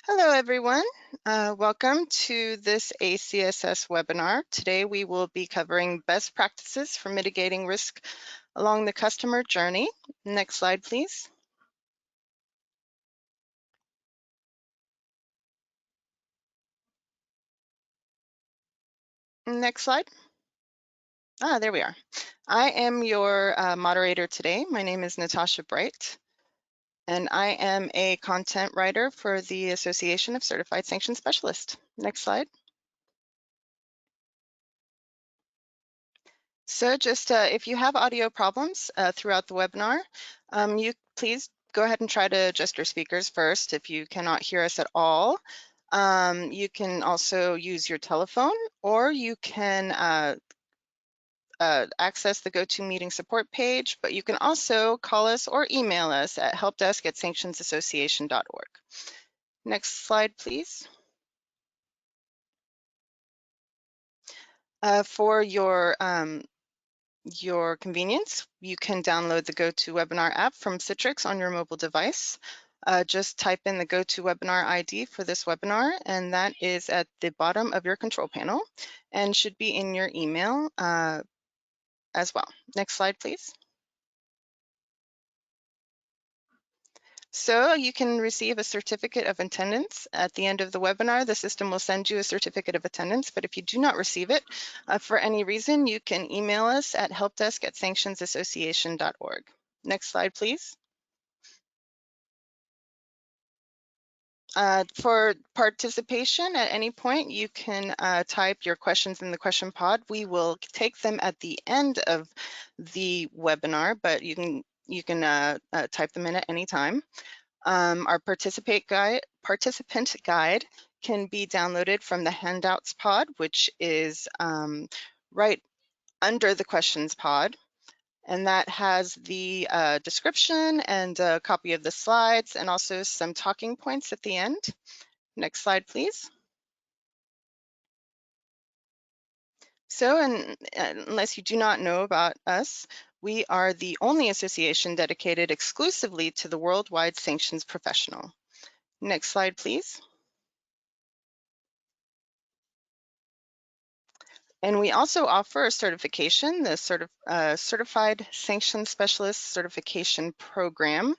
Hello, everyone. Welcome to this ACSS webinar. Today, we will be covering best practices for mitigating risk along the customer journey. Next slide, please. Next slide. There we are. I am your moderator today. My name is Natasha Bright, and I am a content writer for the Association of Certified Sanction Specialists. Next slide. So just if you have audio problems throughout the webinar, you please go ahead and try to adjust your speakers first if you cannot hear us at all. You can also use your telephone, or you can access the GoToMeeting support page, but you can also call us or email us at helpdesk@sanctionsassociation.org. Next slide, please. For your convenience, you can download the GoToWebinar app from Citrix on your mobile device. Just type in the GoToWebinar ID for this webinar, and that is at the bottom of your control panel and should be in your email as well. Next slide, please. So you can receive a certificate of attendance at the end of the webinar. The system will send you a certificate of attendance, but if you do not receive it for any reason, you can email us at helpdesk@sanctionsassociation.org. Next slide, please. For participation at any point, you can type your questions in the question pod. We will take them at the end of the webinar, but you can type them in at any time. Our participant guide can be downloaded from the handouts pod, which is right under the questions pod. And that has the description and a copy of the slides and also some talking points at the end. Next slide, please. So, unless you do not know about us, we are the only association dedicated exclusively to the worldwide sanctions professional. Next slide, please. And we also offer a certification, the Certified Sanctions Specialist Certification Program.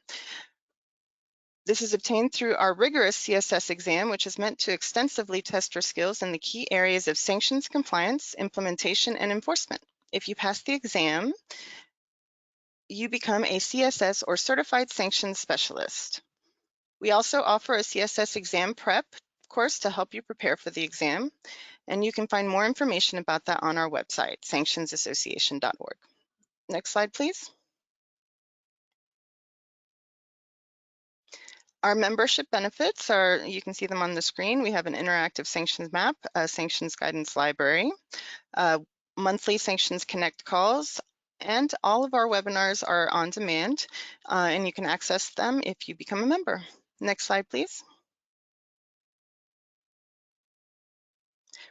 This is obtained through our rigorous CSS exam, which is meant to extensively test your skills in the key areas of sanctions compliance, implementation, and enforcement. If you pass the exam, you become a CSS or Certified Sanctions Specialist. We also offer a CSS exam prep course to help you prepare for the exam, and you can find more information about that on our website, sanctionsassociation.org. Next slide, please. Our membership benefits are, you can see them on the screen. We have an interactive sanctions map, a sanctions guidance library, monthly Sanctions Connect calls, and all of our webinars are on demand, and you can access them if you become a member. Next slide, please.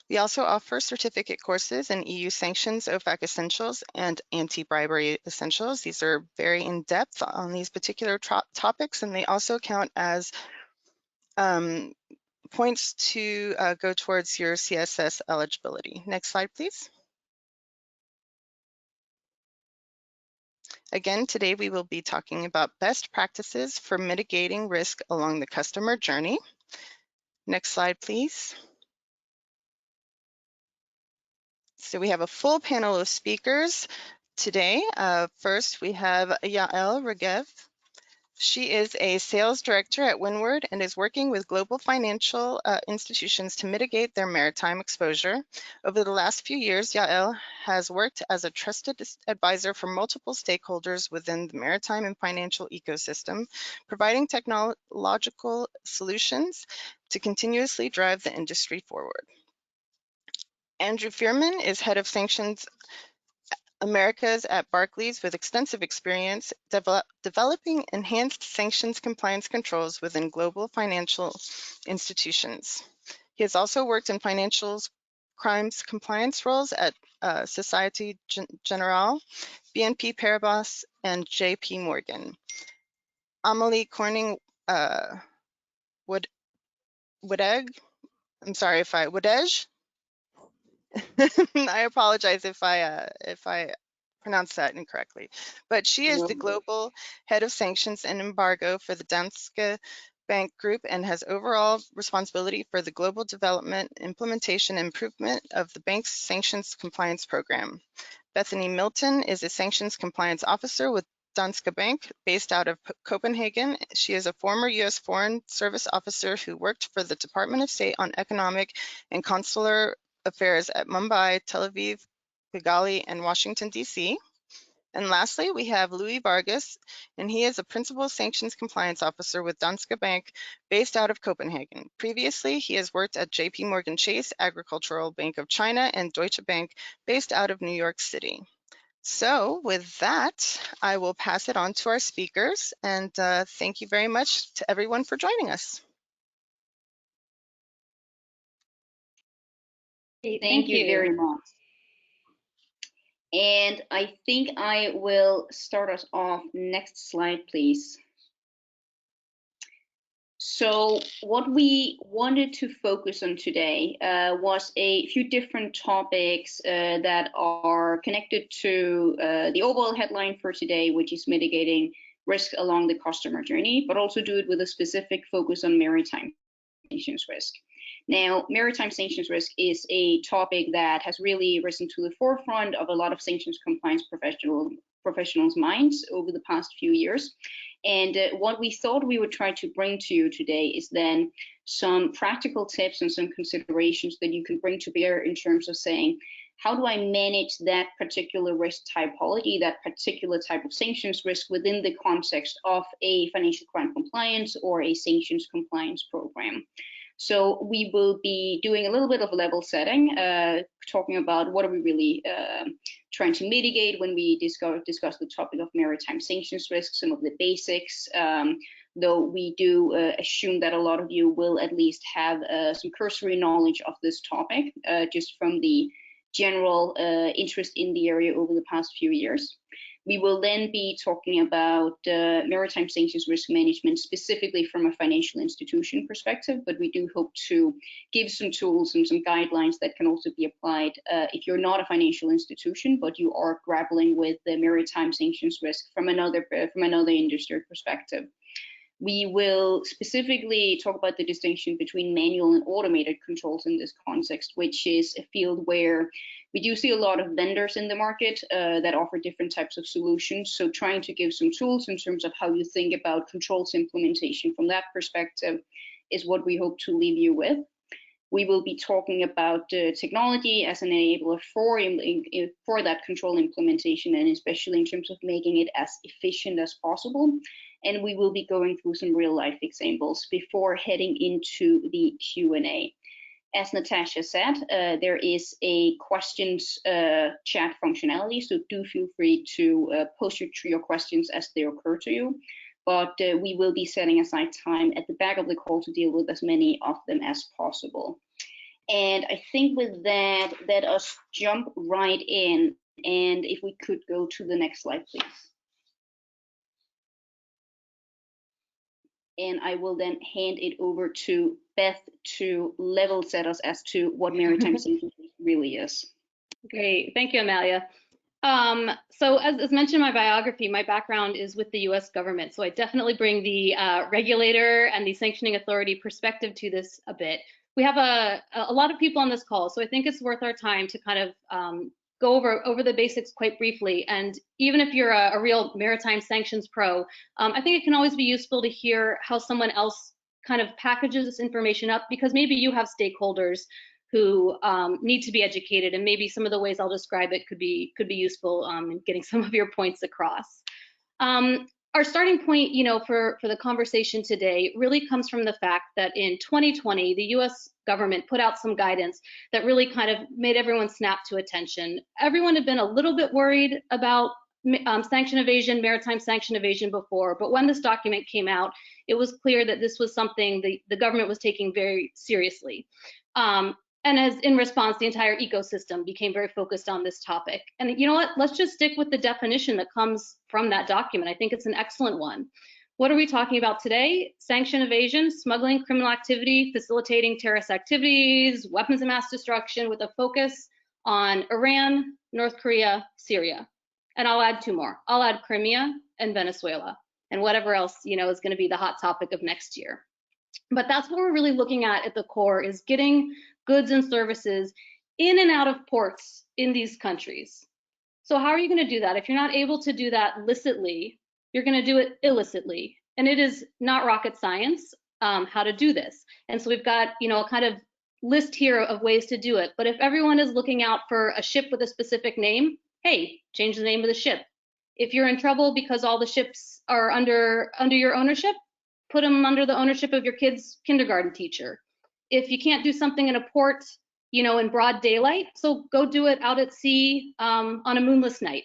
We also offer certificate courses in EU sanctions, OFAC essentials, and anti-bribery essentials. These are very in-depth on these particular topics, and they also count as points to go towards your CSS eligibility. Next slide, please. Again, today we will be talking about best practices for mitigating risk along the customer journey. Next slide, please. So we have a full panel of speakers today. First, we have Yael Regev. She is a sales director at Windward and is working with global financial institutions to mitigate their maritime exposure. Over the last few years, Yael has worked as a trusted advisor for multiple stakeholders within the maritime and financial ecosystem, providing technological solutions to continuously drive the industry forward. Andrew Fearman is head of sanctions Americas at Barclays with extensive experience developing enhanced sanctions compliance controls within global financial institutions. He has also worked in financial crimes compliance roles at Societe Generale, BNP Paribas, and JP Morgan. Amelie Corning Wedeg. I'm sorry if I Wedej. I apologize if I pronounced that incorrectly. But she is the No. global head of sanctions and embargo for the Danske Bank Group and has overall responsibility for the global development, implementation, and improvement of the bank's sanctions compliance program. Bethany Milton is a sanctions compliance officer with Danske Bank, based out of Copenhagen. She is a former U.S. Foreign Service officer who worked for the Department of State on economic and consular affairs at Mumbai, Tel Aviv, Kigali, and Washington, D.C. And lastly, we have Louis Vargas, and he is a principal sanctions compliance officer with Danske Bank, based out of Copenhagen. Previously, he has worked at JP Morgan Chase, Agricultural Bank of China, and Deutsche Bank, based out of New York City. So with that, I will pass it on to our speakers, and thank you very much to everyone for joining us. Thank you very much. And I think I will start us off. Next slide, please. So what we wanted to focus on today was a few different topics that are connected to the overall headline for today, which is mitigating risk along the customer journey, but also do it with a specific focus on maritime sanctions risk. Now, maritime sanctions risk is a topic that has really risen to the forefront of a lot of sanctions compliance professionals' minds over the past few years. And what we thought we would try to bring to you today is then some practical tips and some considerations that you can bring to bear in terms of saying, how do I manage that particular risk typology, that particular type of sanctions risk within the context of a financial crime compliance or a sanctions compliance program? So we will be doing a little bit of level setting, talking about what are we really trying to mitigate when we discuss the topic of maritime sanctions risk, some of the basics, though we do assume that a lot of you will at least have some cursory knowledge of this topic, just from the general interest in the area over the past few years. We will then be talking about maritime sanctions risk management, specifically from a financial institution perspective, but we do hope to give some tools and some guidelines that can also be applied if you're not a financial institution, but you are grappling with the maritime sanctions risk from another industry perspective. We will specifically talk about the distinction between manual and automated controls in this context, which is a field where we do see a lot of vendors in the market that offer different types of solutions. So trying to give some tools in terms of how you think about controls implementation from that perspective is what we hope to leave you with. We will be talking about technology as an enabler for that control implementation, and especially in terms of making it as efficient as possible. And we will be going through some real life examples before heading into the Q&A. As Natasha said, there is a questions chat functionality, so do feel free to post your questions as they occur to you. But we will be setting aside time at the back of the call to deal with as many of them as possible. And I think with that, let us jump right in. And if we could go to the next slide, please. And I will then hand it over to Beth to level set us as to what maritime sanctions really is. Great, thank you, Amalia. So as mentioned in my biography, my background is with the US government. So I definitely bring the regulator and the sanctioning authority perspective to this a bit. We have a lot of people on this call, so I think it's worth our time to kind of go over the basics quite briefly. And even if you're a real maritime sanctions pro, I think it can always be useful to hear how someone else kind of packages this information up, because maybe you have stakeholders who need to be educated, and maybe some of the ways I'll describe it could be useful in getting some of your points across. Our starting point, for the conversation today really comes from the fact that in 2020, the US government put out some guidance that really kind of made everyone snap to attention. Everyone had been a little bit worried about sanction evasion, maritime sanction evasion before, but when this document came out, it was clear that this was something the government was taking very seriously. And as in response, the entire ecosystem became very focused on this topic. And you know what? Let's just stick with the definition that comes from that document. I think it's an excellent one. What are we talking about today? Sanction evasion, smuggling, criminal activity, facilitating terrorist activities, weapons of mass destruction, with a focus on Iran, North Korea, Syria. And I'll add 2 more. I'll add Crimea and Venezuela, and whatever else, you know, is going to be the hot topic of next year. But that's what we're really looking at the core, is getting goods and services in and out of ports in these countries. So how are you going to do that? If you're not able to do that licitly, you're going to do it illicitly. And it is not rocket science how to do this. And so we've got, you know, a kind of list here of ways to do it. But if everyone is looking out for a ship with a specific name, hey, change the name of the ship. If you're in trouble because all the ships are under your ownership, put them under the ownership of your kid's kindergarten teacher. If you can't do something in a port, you know, in broad daylight, so go do it out at sea on a moonless night.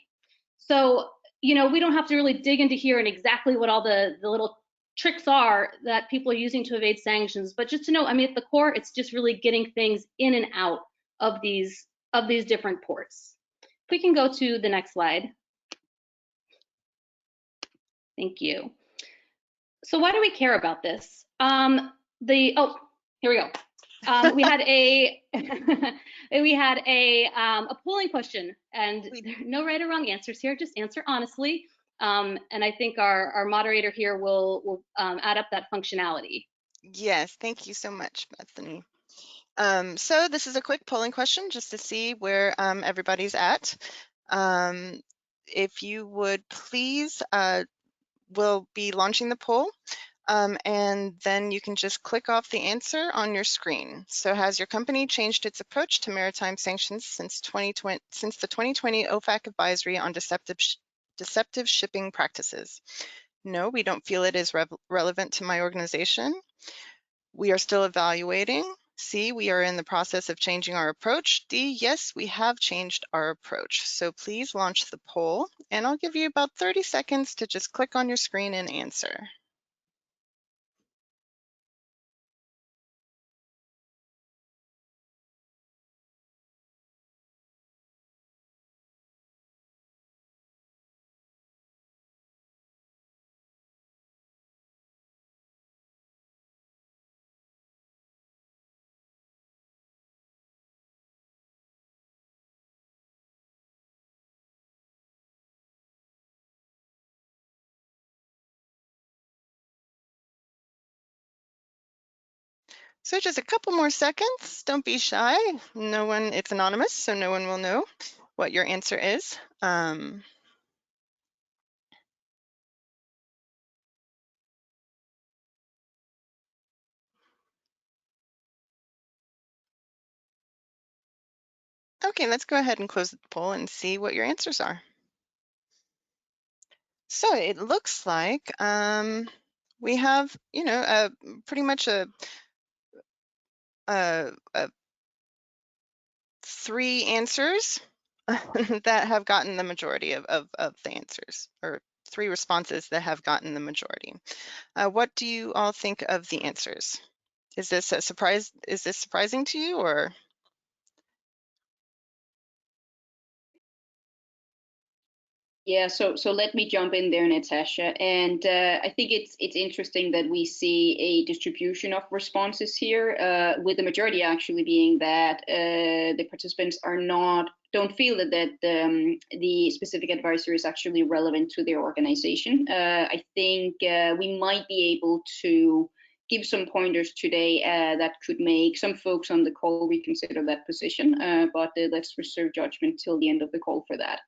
So, you know, we don't have to really dig into here and exactly what all the little tricks are that people are using to evade sanctions, but just to know, I mean, at the core, it's just really getting things in and out of these different ports. If we can go to the next slide. Thank you. So why do we care about this? Oh, here we go. We had a a polling question, and no right or wrong answers here. Just answer honestly. And I think our moderator here will add up that functionality. Yes, thank you so much, Bethany. So this is a quick polling question just to see where everybody's at. If you would please, we'll be launching the poll. And then you can just click off the answer on your screen. So has your company changed its approach to maritime sanctions since the 2020 OFAC advisory on deceptive shipping practices? No, we don't feel it is relevant to my organization. We are still evaluating. C, we are in the process of changing our approach. D, yes, we have changed our approach. So please launch the poll, and I'll give you about 30 seconds to just click on your screen and answer. So just a couple more seconds. Don't be shy. No one, it's anonymous, so no one will know what your answer is. Okay, let's go ahead and close the poll and see what your answers are. So it looks like we have, you know, pretty much a 3 answers that have gotten the majority of the answers, or 3 responses that have gotten the majority. What do you all think of the answers? Is this a surprise? Is this surprising to you, or? Yeah, so let me jump in there, Natasha. And I think it's interesting that we see a distribution of responses here, with the majority actually being that the participants don't feel that the specific advisory is actually relevant to their organization. I think we might be able to give some pointers today that could make some folks on the call reconsider that position, but let's reserve judgment till the end of the call for that.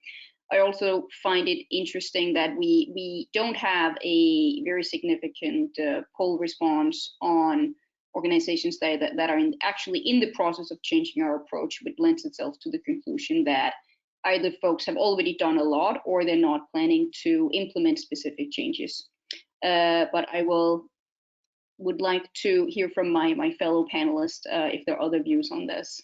I also find it interesting that we don't have a very significant poll response on organizations that are actually in the process of changing our approach, which lends itself to the conclusion that either folks have already done a lot or they're not planning to implement specific changes. But I would like to hear from my fellow panelists if there are other views on this.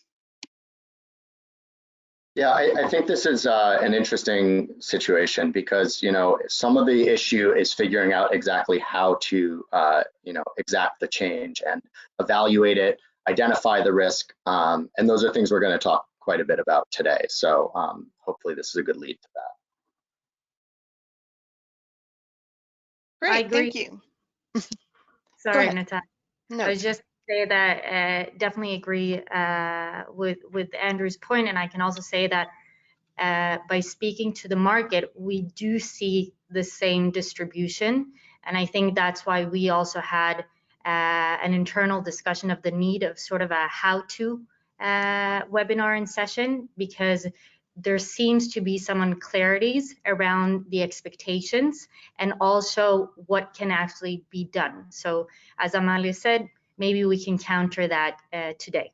Yeah, I think this is an interesting situation because, you know, some of the issue is figuring out exactly how to, you know, exact the change and evaluate it, identify the risk. And those are things we're going to talk quite a bit about today. So hopefully this is a good lead to that. Great, agree. thank you. Go Sorry, ahead. Natasha. I No. was just say that definitely agree with Andrew's point, and I can also say that by speaking to the market, we do see the same distribution, and I think that's why we also had an internal discussion of the need of sort of a how-to webinar and session, because there seems to be some unclarities around the expectations and also what can actually be done. So as Amalia said, maybe we can counter that today.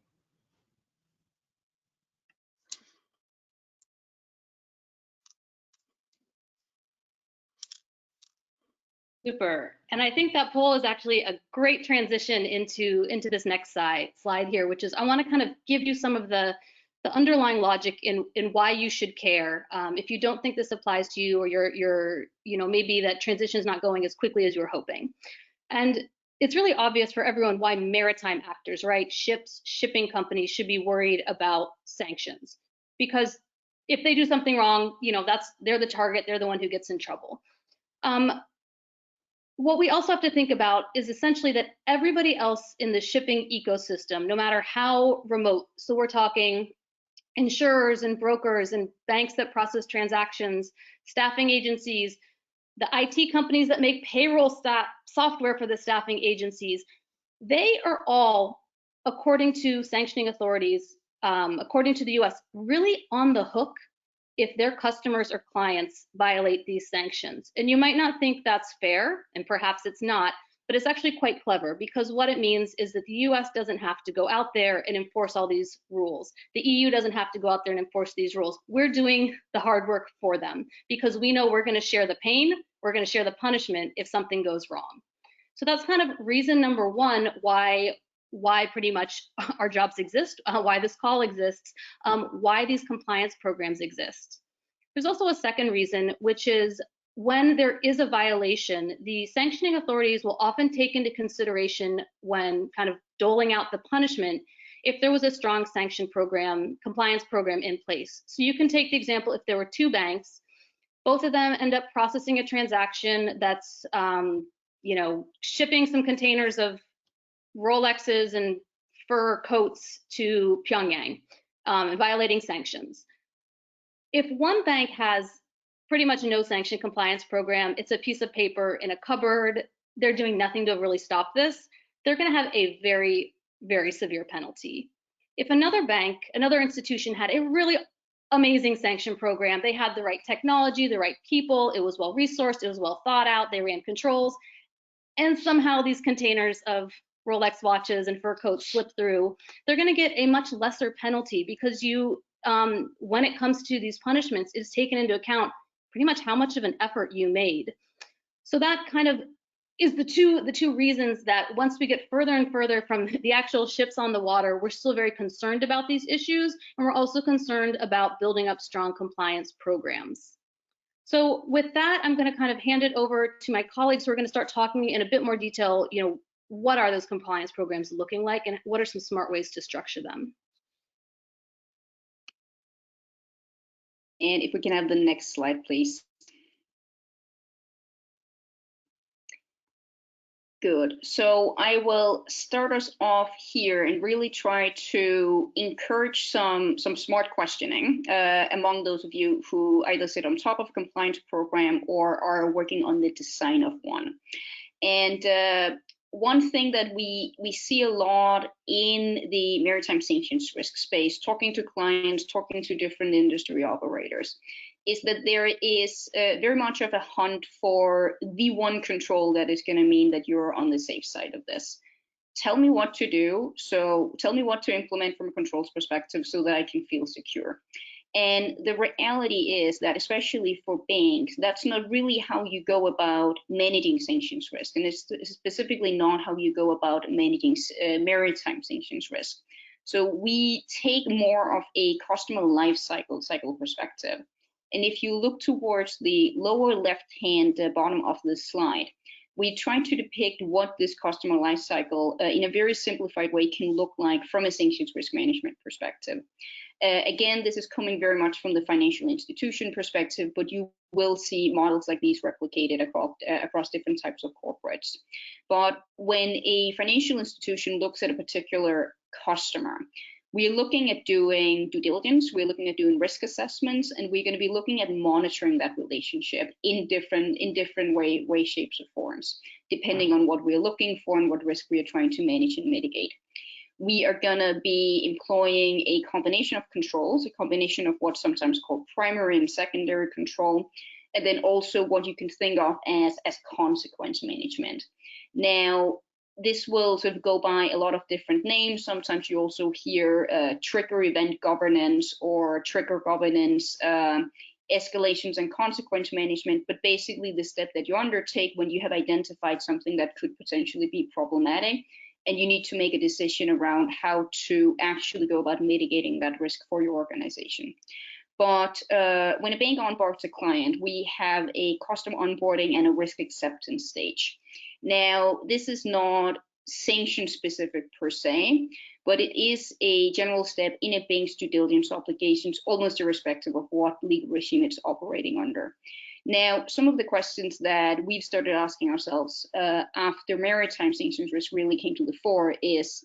Super. And I think that poll is actually a great transition into this next slide here, which is I want to kind of give you some of the underlying logic in why you should care. If you don't think this applies to you, or you're maybe that transition is not going as quickly as you were hoping. And it's really obvious for everyone why maritime actors, right, ships, shipping companies should be worried about sanctions, because if they do something wrong, they're the target, they're the one who gets in trouble. What we also have to think about is essentially that everybody else in the shipping ecosystem, no matter how remote, so we're talking insurers and brokers and banks that process transactions, staffing agencies, the IT companies that make payroll software for the staffing agencies, they are all, according to sanctioning authorities, according to the US, really on the hook if their customers or clients violate these sanctions. And you might not think that's fair, and perhaps it's not, but it's actually quite clever, because what it means is that the US doesn't have to go out there and enforce all these rules. The EU doesn't have to go out there and enforce these rules. We're doing the hard work for them, because we know we're going to share the pain, we're going to share the punishment if something goes wrong. So that's kind of reason number one why pretty much our jobs exist, why this call exists, why these compliance programs exist. There's also a second reason, which is when there is a violation, the sanctioning authorities will often take into consideration, when kind of doling out the punishment, if there was a strong sanction program, compliance program in place. So you can take the example, if there were two banks, both of them end up processing a transaction that's shipping some containers of Rolexes and fur coats to Pyongyang, and violating sanctions. If one bank has pretty much no sanction compliance program, it's a piece of paper in a cupboard, they're doing nothing to really stop this, they're going to have a very, very severe penalty. If another bank, another institution had a really amazing sanction program, they had the right technology, the right people, it was well resourced, it was well thought out, they ran controls, and somehow these containers of Rolex watches and fur coats slip through, they're going to get a much lesser penalty, because you, when it comes to these punishments, is taken into account pretty much how much of an effort you made. So that kind of is the two reasons that once we get further and further from the actual ships on the water, we're still very concerned about these issues, and we're also concerned about building up strong compliance programs. So with that, I'm going to kind of hand it over to my colleagues who are going to start talking in a bit more detail, what are those compliance programs looking like, and what are some smart ways to structure them? And if we can have the next slide, please. Good. So I will start us off here and really try to encourage some smart questioning among those of you who either sit on top of a compliance program or are working on the design of one. And one thing that we see a lot in the maritime sanctions risk space, talking to clients, talking to different industry operators, is that there is very much of a hunt for the one control that is going to mean that you're on the safe side of this. Tell me what to do. So tell me what to implement from a controls perspective so that I can feel secure. And the reality is that, especially for banks, that's not really how you go about managing sanctions risk. And it's specifically not how you go about managing maritime sanctions risk. So we take more of a customer life cycle perspective. And if you look towards the lower left-hand bottom of the slide, we try to depict what this customer lifecycle in a very simplified way can look like from a sanctions risk management perspective. Again, this is coming very much from the financial institution perspective, but you will see models like these replicated across different types of corporates. But when a financial institution looks at a particular customer, we're looking at doing due diligence, we're looking at doing risk assessments, and we're going to be looking at monitoring that relationship in different ways, shapes, or forms, depending on what we're looking for and what risk we are trying to manage and mitigate. We are going to be employing a combination of controls, a combination of what's sometimes called primary and secondary control, and then also what you can think of as consequence management. Now, this will sort of go by a lot of different names. Sometimes you also hear trigger event governance or trigger governance, escalations and consequence management, but basically the step that you undertake when you have identified something that could potentially be problematic, and you need to make a decision around how to actually go about mitigating that risk for your organization. But when a bank onboards a client, we have a customer onboarding and a risk acceptance stage. Now, this is not sanction specific per se, but it is a general step in a bank's due diligence obligations, almost irrespective of what legal regime it's operating under. Now, some of the questions that we've started asking ourselves after maritime sanctions risk really came to the fore is,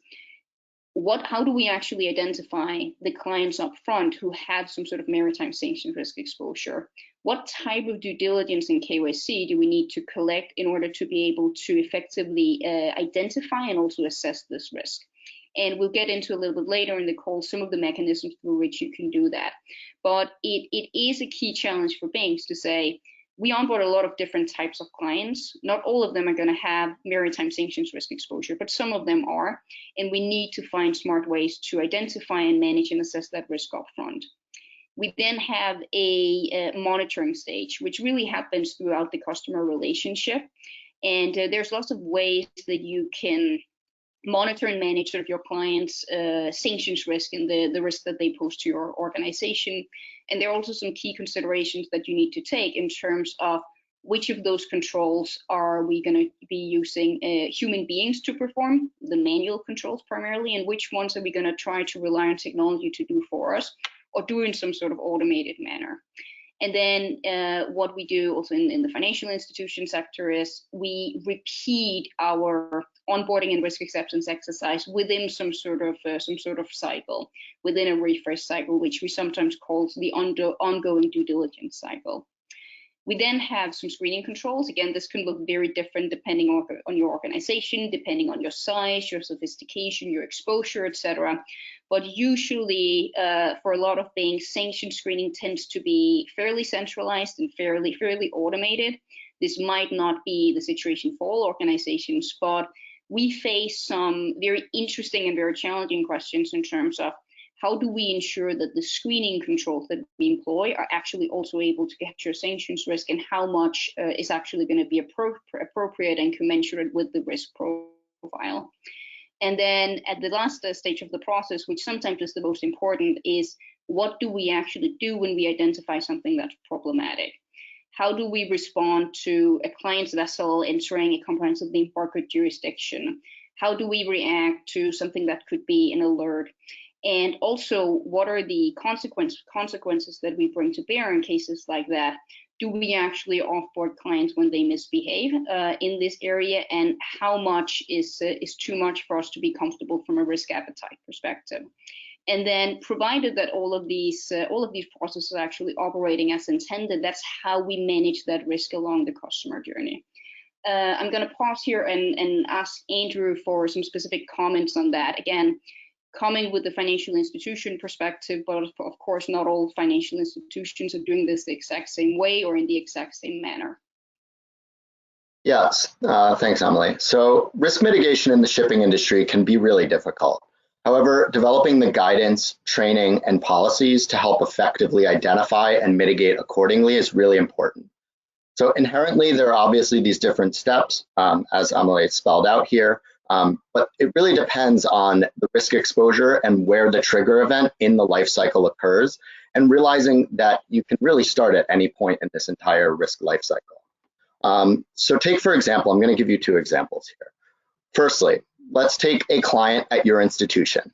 how do we actually identify the clients up front who have some sort of maritime sanctions risk exposure? What type of due diligence and KYC do we need to collect in order to be able to effectively identify and also assess this risk? And we'll get into a little bit later in the call some of the mechanisms through which you can do that. But it is a key challenge for banks to say, we onboard a lot of different types of clients. Not all of them are going to have maritime sanctions risk exposure, but some of them are. And we need to find smart ways to identify and manage and assess that risk upfront. We then have a monitoring stage, which really happens throughout the customer relationship. And there's lots of ways that you can monitor and manage sort of your clients' sanctions risk and the risk that they pose to your organization. And there are also some key considerations that you need to take in terms of which of those controls are we going to be using human beings to perform, the manual controls primarily, and which ones are we going to try to rely on technology to do for us or do in some sort of automated manner. And then what we do also in the financial institution sector is we repeat our onboarding and risk acceptance exercise within some sort of cycle, within a refresh cycle, which we sometimes call the ongoing due diligence cycle. We then have some screening controls. Again, this can look very different depending on your organization, depending on your size, your sophistication, your exposure, etc. But usually, for a lot of banks, sanction screening tends to be fairly centralized and fairly automated. This might not be the situation for all organizations, but we face some very interesting and very challenging questions in terms of how do we ensure that the screening controls that we employ are actually also able to capture sanctions risk, and how much is actually going to be appropriate and commensurate with the risk profile. And then at the last stage of the process, which sometimes is the most important, is what do we actually do when we identify something that's problematic? How do we respond to a client's vessel entering a comprehensively embargoed jurisdiction? How do we react to something that could be an alert? And also, what are the consequences that we bring to bear in cases like that? Do we actually offboard clients when they misbehave in this area? And how much is too much for us to be comfortable from a risk appetite perspective? And then, provided that all of these processes are actually operating as intended, that's how we manage that risk along the customer journey. I'm going to pause here and ask Andrew for some specific comments on that. Again, coming with the financial institution perspective, but of course, not all financial institutions are doing this the exact same way or in the exact same manner. Yes, thanks, Emily. So risk mitigation in the shipping industry can be really difficult. However, developing the guidance, training, and policies to help effectively identify and mitigate accordingly is really important. So inherently, there are obviously these different steps, as Emily spelled out here, but it really depends on the risk exposure and where the trigger event in the life cycle occurs, and realizing that you can really start at any point in this entire risk life cycle. So take, for example, I'm going to give you two examples here. Firstly, let's take a client at your institution.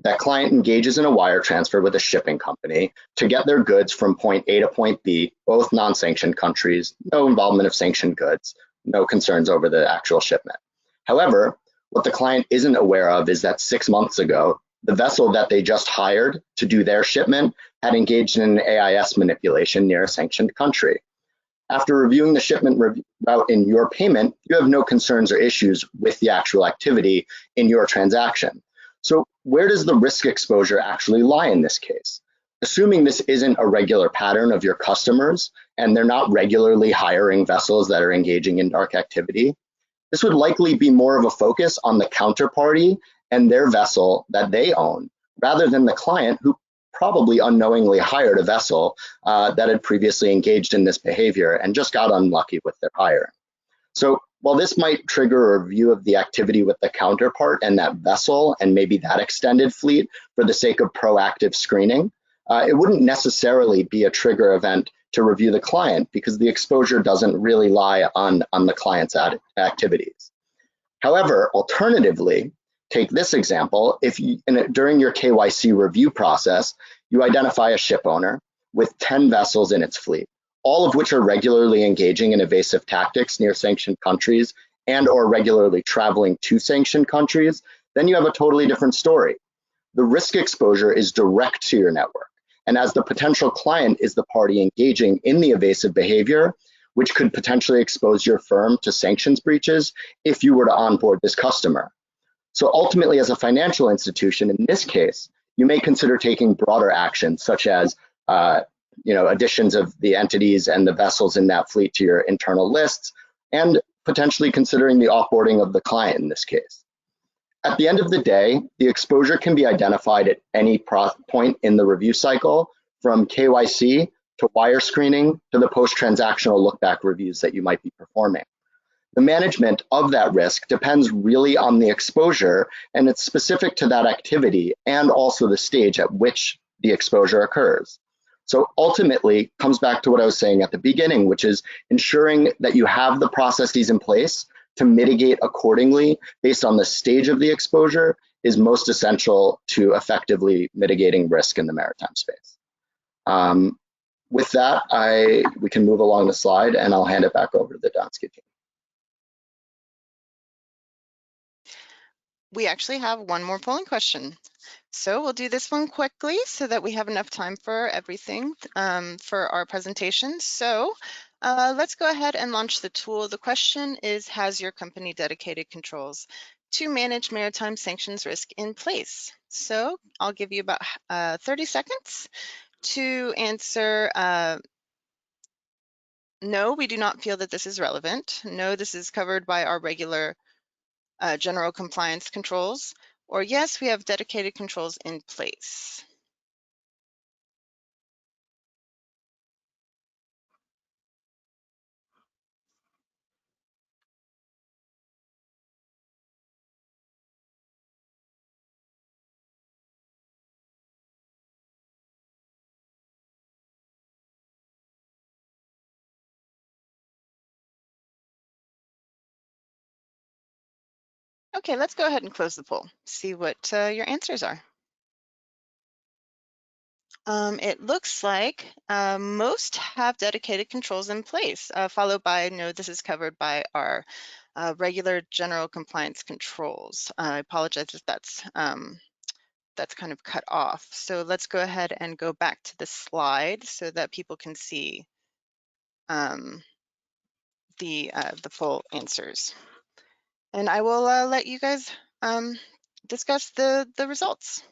That client engages in a wire transfer with a shipping company to get their goods from point A to point B, both non-sanctioned countries, no involvement of sanctioned goods, no concerns over the actual shipment. However, what the client isn't aware of is that 6 months ago, the vessel that they just hired to do their shipment had engaged in an AIS manipulation near a sanctioned country. After reviewing the shipment route in your payment, you have no concerns or issues with the actual activity in your transaction. So where does the risk exposure actually lie in this case? Assuming this isn't a regular pattern of your customers and they're not regularly hiring vessels that are engaging in dark activity, this would likely be more of a focus on the counterparty and their vessel that they own, rather than the client who probably unknowingly hired a vessel that had previously engaged in this behavior and just got unlucky with their hire. So while this might trigger a review of the activity with the counterpart and that vessel and maybe that extended fleet for the sake of proactive screening, it wouldn't necessarily be a trigger event to review the client because the exposure doesn't really lie on the client's activities. However, alternatively, take this example. If you, during your KYC review process, you identify a ship owner with 10 vessels in its fleet, all of which are regularly engaging in evasive tactics near sanctioned countries and or regularly traveling to sanctioned countries, then you have a totally different story. The risk exposure is direct to your network. And as the potential client is the party engaging in the evasive behavior, which could potentially expose your firm to sanctions breaches if you were to onboard this customer. So ultimately, as a financial institution, in this case, you may consider taking broader actions, such as additions of the entities and the vessels in that fleet to your internal lists, and potentially considering the offboarding of the client in this case. At the end of the day, the exposure can be identified at any point in the review cycle, from KYC to wire screening to the post-transactional look-back reviews that you might be performing. The management of that risk depends really on the exposure, and it's specific to that activity and also the stage at which the exposure occurs. So ultimately, it comes back to what I was saying at the beginning, which is ensuring that you have the processes in place to mitigate accordingly based on the stage of the exposure is most essential to effectively mitigating risk in the maritime space. With that, we can move along the slide and I'll hand it back over to the Danske team. We actually have one more polling question. So we'll do this one quickly so that we have enough time for everything for our presentation. So let's go ahead and launch the tool. The question is, has your company dedicated controls to manage maritime sanctions risk in place? So I'll give you about 30 seconds to answer. No, we do not feel that this is relevant. No, this is covered by our regular general compliance controls. Or yes, we have dedicated controls in place. Okay, let's go ahead and close the poll. See what your answers are. It looks like most have dedicated controls in place, followed by no, this is covered by our regular general compliance controls. I apologize if that's kind of cut off. So let's go ahead and go back to the slide so that people can see the full answers. And I will let you guys discuss the results.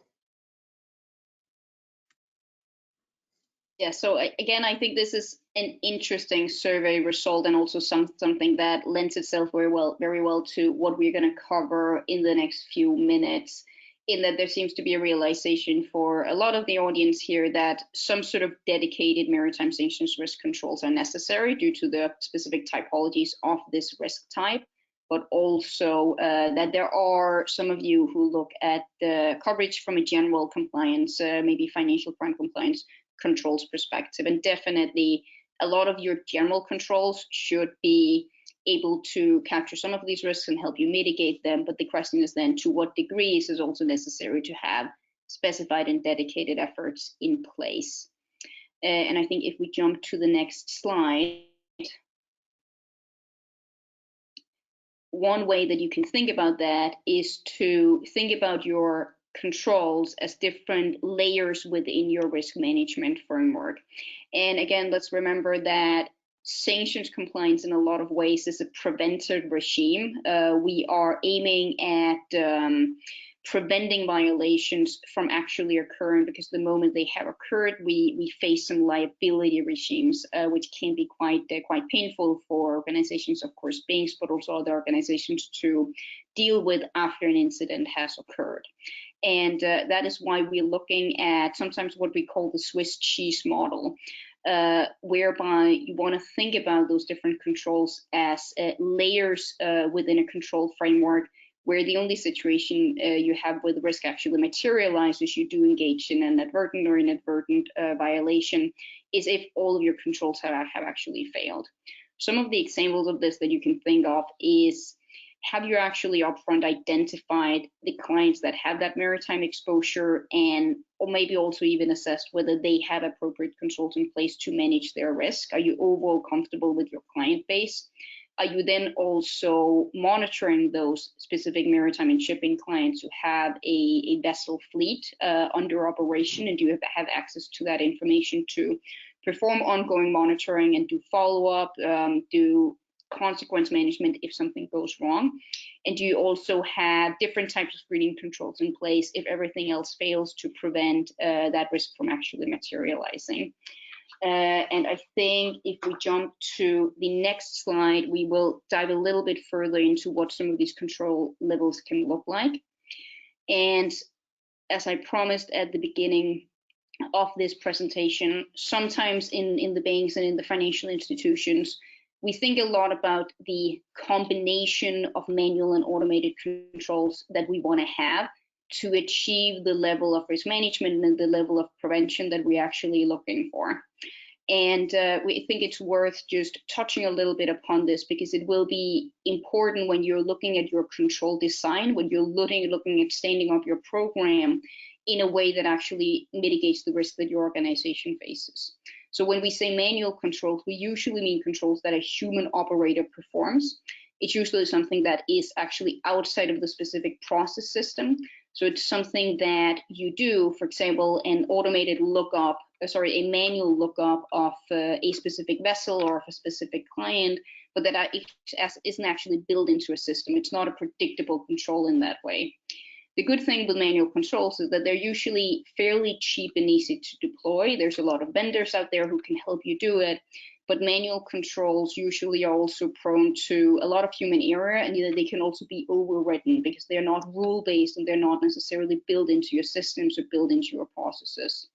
Yeah, so again, I think this is an interesting survey result and also something that lends itself very well to what we're going to cover in the next few minutes, in that there seems to be a realization for a lot of the audience here that some sort of dedicated maritime sanctions risk controls are necessary due to the specific typologies of this risk type, but also that there are some of you who look at the coverage from a general compliance, maybe financial crime compliance controls perspective, and definitely a lot of your general controls should be able to capture some of these risks and help you mitigate them. But the question is then, to what degree is it also necessary to have specified and dedicated efforts in place? And I think if we jump to the next slide, one way that you can think about that is to think about your controls as different layers within your risk management framework. And again, let's remember that sanctions compliance in a lot of ways is a preventive regime. We are aiming at preventing violations from actually occurring, because the moment they have occurred, we face some liability regimes, which can be quite painful for organizations, of course, banks, but also other organizations to deal with after an incident has occurred. And that is why we're looking at sometimes what we call the Swiss cheese model, whereby you want to think about those different controls as layers within a control framework, where the only situation you have where the risk actually materializes, you do engage in an advertent or inadvertent violation, is if all of your controls have actually failed. Some of the examples of this that you can think of is, have you actually upfront identified the clients that have that maritime exposure, and or maybe also even assessed whether they have appropriate controls in place to manage their risk? Are you overall comfortable with your client base? Are you then also monitoring those specific maritime and shipping clients who have a vessel fleet under operation, and do you have access to that information to perform ongoing monitoring and do follow-up, do consequence management if something goes wrong? And do you also have different types of screening controls in place if everything else fails to prevent that risk from actually materializing? And I think if we jump to the next slide, we will dive a little bit further into what some of these control levels can look like. And as I promised at the beginning of this presentation, sometimes in the banks and in the financial institutions, we think a lot about the combination of manual and automated controls that we want to have to achieve the level of risk management and the level of prevention that we're actually looking for. And we think it's worth just touching a little bit upon this, because it will be important when you're looking at your control design, when you're looking at standing up your program in a way that actually mitigates the risk that your organization faces. So when we say manual controls, we usually mean controls that a human operator performs. It's usually something that is actually outside of the specific process system. So it's something that you do, for example, an automated lookup, a manual lookup of a specific vessel or of a specific client, but that isn't actually built into a system. It's not a predictable control in that way. The good thing with manual controls is that they're usually fairly cheap and easy to deploy. There's a lot of vendors out there who can help you do it, but manual controls usually are also prone to a lot of human error, and they can also be overwritten because they're not rule-based and they're not necessarily built into your systems or built into your processes.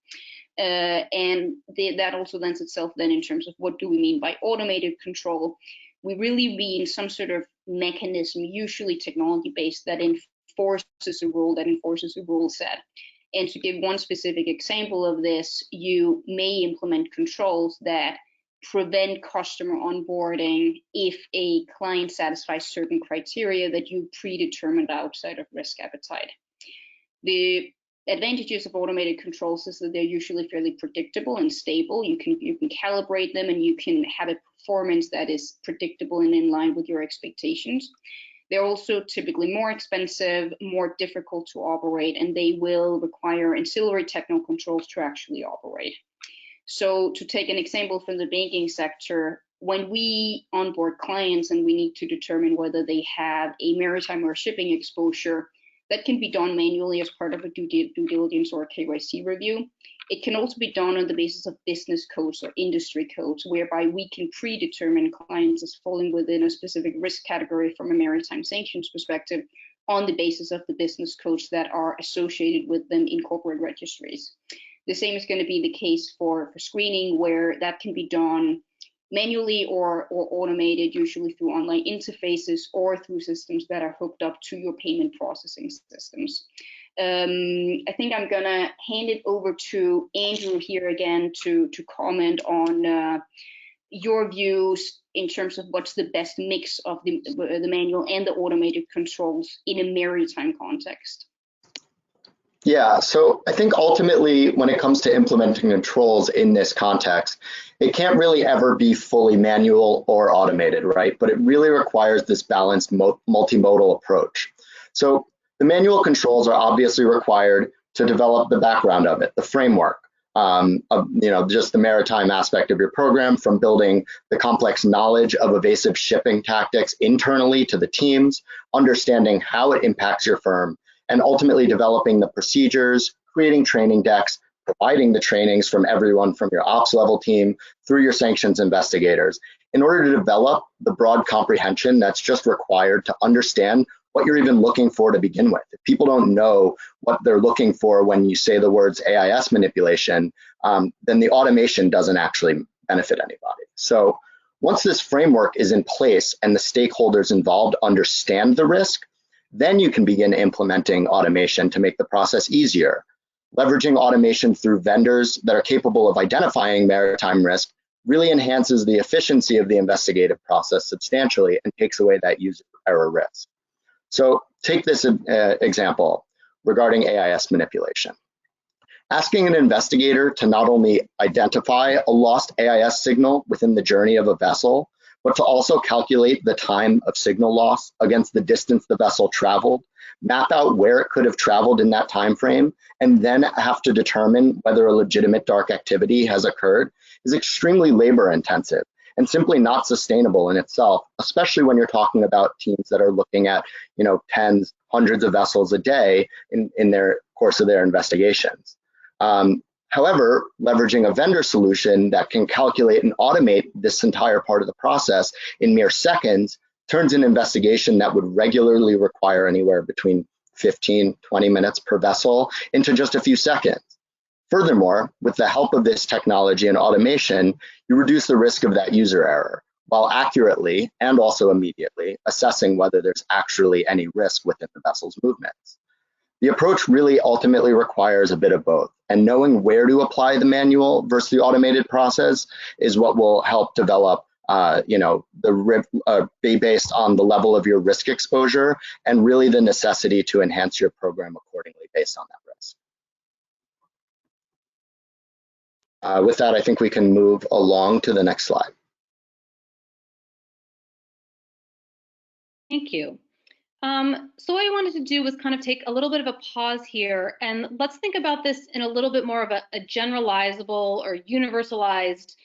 That also lends itself then in terms of what do we mean by automated control. We really mean some sort of mechanism, usually technology-based, that enforces a rule, that enforces a rule set. And to give one specific example of this, you may implement controls that prevent customer onboarding if a client satisfies certain criteria that you predetermined outside of risk appetite. The advantages of automated controls is that they're usually fairly predictable and stable. You can calibrate them, and you can have a performance that is predictable and in line with your expectations. They're also typically more expensive, more difficult to operate, and they will require ancillary technical controls to actually operate. So to take an example from the banking sector, when we onboard clients and we need to determine whether they have a maritime or shipping exposure, that can be done manually as part of a due diligence or a KYC review. It can also be done on the basis of business codes or industry codes, whereby we can predetermine clients as falling within a specific risk category from a maritime sanctions perspective on the basis of the business codes that are associated with them in corporate registries. The same is going to be the case for screening, where that can be done manually or automated, usually through online interfaces or through systems that are hooked up to your payment processing systems. I think I'm gonna hand it over to Andrew here again to comment on your views in terms of what's the best mix of the manual and the automated controls in a maritime context? Yeah, so I think ultimately when it comes to implementing controls in this context, it can't really ever be fully manual or automated, right? But it really requires this balanced multimodal approach. So the manual controls are obviously required to develop the background of it, the framework, of, just the maritime aspect of your program, from building the complex knowledge of evasive shipping tactics internally to the teams, understanding how it impacts your firm, and ultimately developing the procedures, creating training decks, providing the trainings from everyone from your ops level team through your sanctions investigators in order to develop the broad comprehension that's just required to understand what you're even looking for to begin with. If people don't know what they're looking for when you say the words AIS manipulation, then the automation doesn't actually benefit anybody. So once this framework is in place and the stakeholders involved understand the risk, then you can begin implementing automation to make the process easier. Leveraging automation through vendors that are capable of identifying maritime risk really enhances the efficiency of the investigative process substantially and takes away that user error risk. So take this example regarding AIS manipulation. Asking an investigator to not only identify a lost AIS signal within the journey of a vessel, but to also calculate the time of signal loss against the distance the vessel traveled, map out where it could have traveled in that time frame, and then have to determine whether a legitimate dark activity has occurred is extremely labor intensive and simply not sustainable in itself, especially when you're talking about teams that are looking at, tens, hundreds of vessels a day in their course of their investigations. However, leveraging a vendor solution that can calculate and automate this entire part of the process in mere seconds turns an investigation that would regularly require anywhere between 15, 20 minutes per vessel into just a few seconds. Furthermore, with the help of this technology and automation, you reduce the risk of that user error while accurately and also immediately assessing whether there's actually any risk within the vessel's movements. The approach really ultimately requires a bit of both, and knowing where to apply the manual versus the automated process is what will help develop, be based on the level of your risk exposure and really the necessity to enhance your program accordingly based on that risk. With that, I think we can move along to the next slide. Thank you. So what I wanted to do was kind of take a little bit of a pause here, and let's think about this in a little bit more of a generalizable or universalized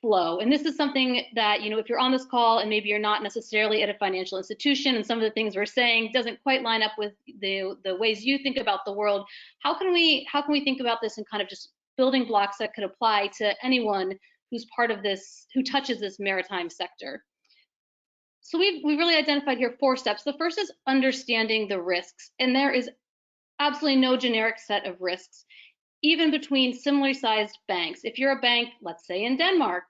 flow. And this is something that, if you're on this call and maybe you're not necessarily at a financial institution and some of the things we're saying doesn't quite line up with the ways you think about the world, how can we think about this in kind of just building blocks that could apply to anyone who's part of this, who touches this maritime sector? So we've really identified here 4 steps. The first is understanding the risks, and there is absolutely no generic set of risks, even between similarly sized banks. If you're a bank, let's say in Denmark,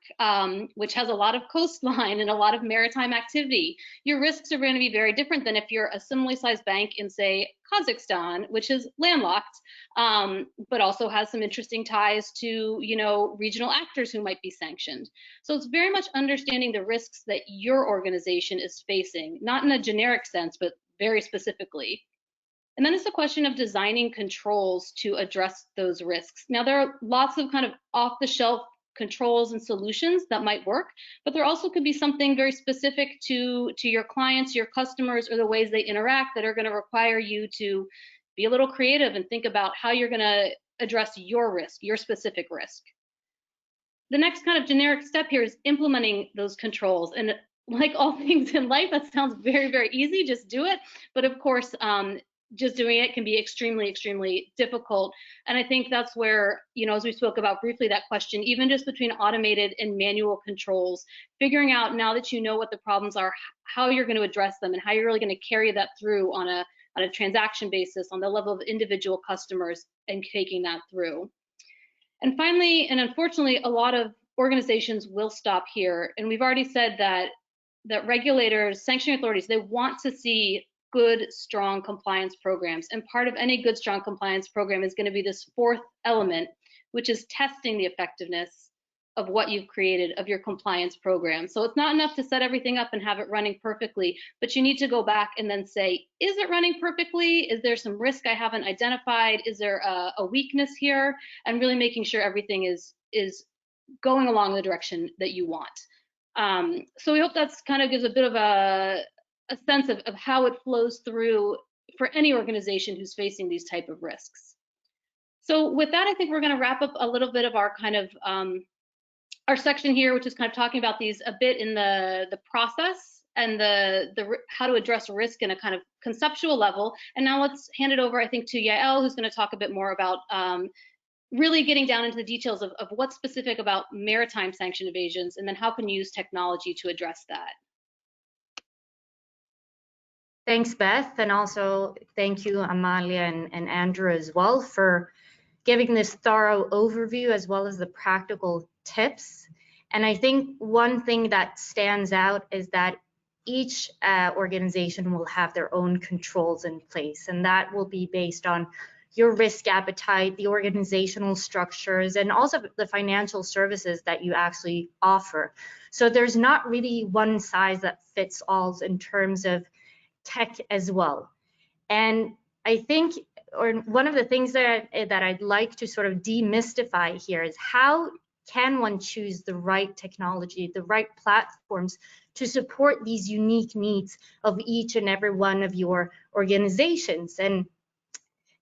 which has a lot of coastline and a lot of maritime activity, your risks are going to be very different than if you're a similarly sized bank in, say, Kazakhstan, which is landlocked, but also has some interesting ties to, regional actors who might be sanctioned. So it's very much understanding the risks that your organization is facing, not in a generic sense, but very specifically. And then it's the question of designing controls to address those risks. Now, there are lots of kind of off-the-shelf controls and solutions that might work, but there also could be something very specific to your clients, your customers, or the ways they interact that are going to require you to be a little creative and think about how you're going to address your risk, your specific risk. The next kind of generic step here is implementing those controls. And like all things in life, that sounds very, very easy, just do it. But of course, just doing it can be extremely, extremely difficult. And I think that's where, as we spoke about briefly, that question, even just between automated and manual controls, figuring out now that you know what the problems are, how you're going to address them and how you're really going to carry that through on a transaction basis, on the level of individual customers, and taking that through. And finally, and unfortunately, a lot of organizations will stop here. And we've already said that regulators, sanctioning authorities, they want to see good, strong compliance programs. And part of any good, strong compliance program is going to be this 4th element, which is testing the effectiveness of what you've created, of your compliance program. So it's not enough to set everything up and have it running perfectly, but you need to go back and then say, is it running perfectly? Is there some risk I haven't identified? Is there a weakness here? And really making sure everything is going along the direction that you want. So we hope that's kind of gives a bit of a sense of how it flows through for any organization who's facing these type of risks. So with that, I think we're going to wrap up a little bit of our kind of our section here, which is kind of talking about these a bit in the process and the how to address risk in a kind of conceptual level. And now let's hand it over, I think, to Yael, who's going to talk a bit more about really getting down into the details of what's specific about maritime sanction evasions, and then how can you use technology to address that. Thanks, Beth, and also thank you, Amalia and Andrew as well, for giving this thorough overview as well as the practical tips. And I think one thing that stands out is that each organization will have their own controls in place, and that will be based on your risk appetite, the organizational structures, and also the financial services that you actually offer. So there's not really one size that fits all in terms of tech as well. And I think, or one of the things that I'd like to sort of demystify here is how can one choose the right technology, the right platforms to support these unique needs of each and every one of your organizations. And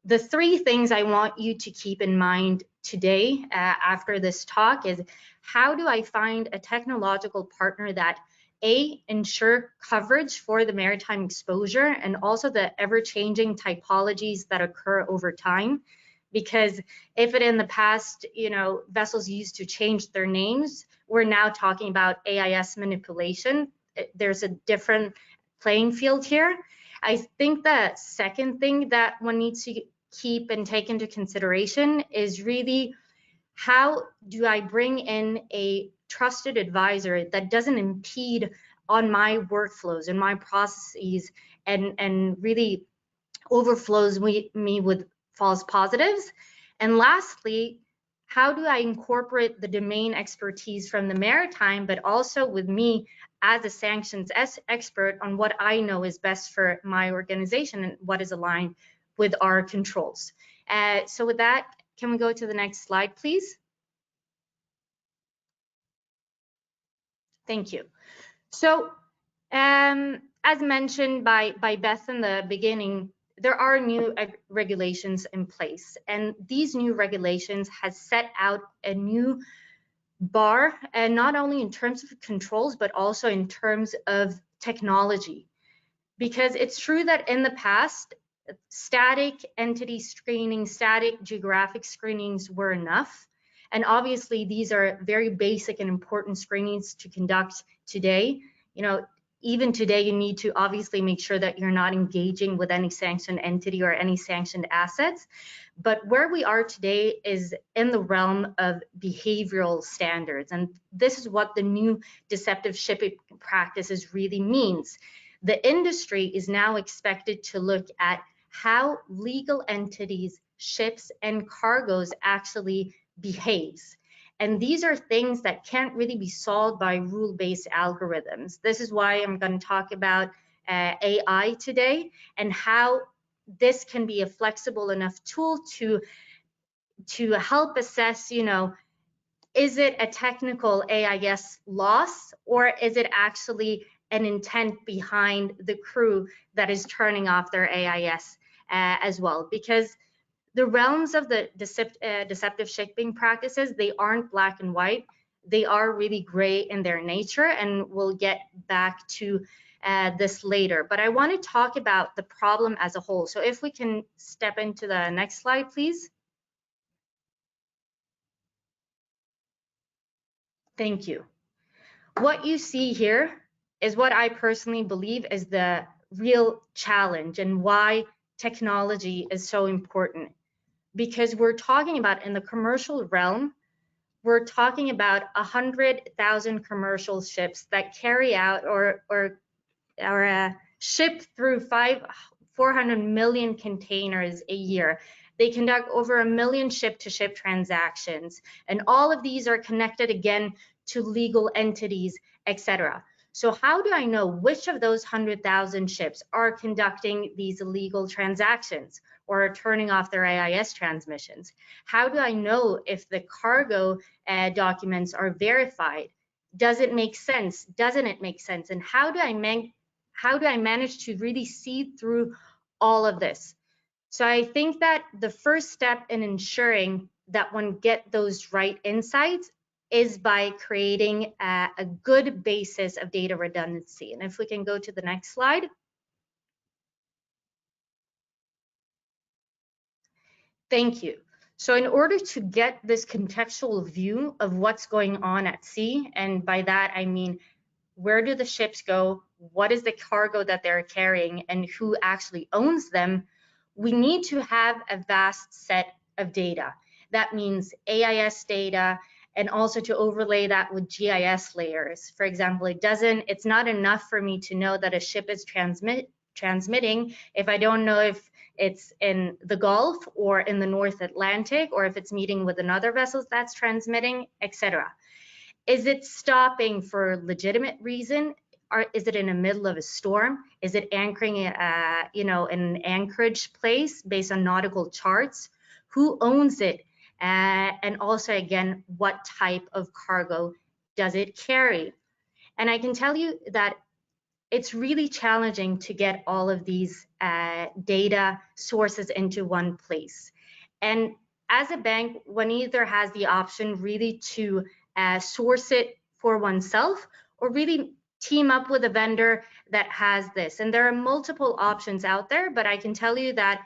the three things I want you to keep in mind today after this talk is, how do I find a technological partner that ensure coverage for the maritime exposure and also the ever-changing typologies that occur over time? Because if it in the past, vessels used to change their names, we're now talking about AIS manipulation. There's a different playing field here. I think the second thing that one needs to keep and take into consideration is really, how do I bring in a trusted advisor that doesn't impede on my workflows and my processes and really overflows me with false positives? And lastly, how do I incorporate the domain expertise from the maritime, but also with me as a sanctions expert on what I know is best for my organization and what is aligned with our controls? So with that, can we go to the next slide, please? Thank you. So as mentioned by Beth in the beginning, there are new regulations in place, and these new regulations has set out a new bar, and not only in terms of controls, but also in terms of technology. Because it's true that in the past, static entity screening, static geographic screenings were enough. And obviously, these are very basic and important screenings to conduct today. Even today, you need to obviously make sure that you're not engaging with any sanctioned entity or any sanctioned assets. But where we are today is in the realm of behavioral standards. And this is what the new deceptive shipping practices really means. The industry is now expected to look at how legal entities, ships, and cargoes actually behaves. And these are things that can't really be solved by rule-based algorithms. This is why I'm going to talk about AI today and how this can be a flexible enough tool to help assess, is it a technical AIS loss, or is it actually an intent behind the crew that is turning off their AIS as well? Because the realms of the deceptive shipping practices, they aren't black and white. They are really gray in their nature, and we'll get back to this later. But I want to talk about the problem as a whole. So if we can step into the next slide, please. Thank you. What you see here is what I personally believe is the real challenge and why technology is so important. Because we're talking about, in the commercial realm, we're talking about 100,000 commercial ships that carry out or ship through 400 million containers a year. They conduct over 1 million ship-to-ship transactions, and all of these are connected again to legal entities, etc. So how do I know which of those 100,000 ships are conducting these illegal transactions or are turning off their AIS transmissions? How do I know if the cargo documents are verified? Does it make sense? Doesn't it make sense? And how do I manage to really see through all of this? So I think that the first step in ensuring that one get those right insights is by creating a good basis of data redundancy. And if we can go to the next slide. Thank you. So in order to get this contextual view of what's going on at sea, and by that I mean, where do the ships go? What is the cargo that they're carrying and who actually owns them? We need to have a vast set of data. That means AIS data, and also to overlay that with GIS layers. For example, it's not enough for me to know that a ship is transmitting if I don't know if it's in the Gulf or in the North Atlantic, or if it's meeting with another vessel that's transmitting, etc. Is it stopping for a legitimate reason? Or is it in the middle of a storm? Is it anchoring, in an anchorage place based on nautical charts? Who owns it? And also, again, what type of cargo does it carry? And I can tell you that it's really challenging to get all of these data sources into one place. And as a bank, one either has the option really to source it for oneself, or really team up with a vendor that has this. And there are multiple options out there, but I can tell you that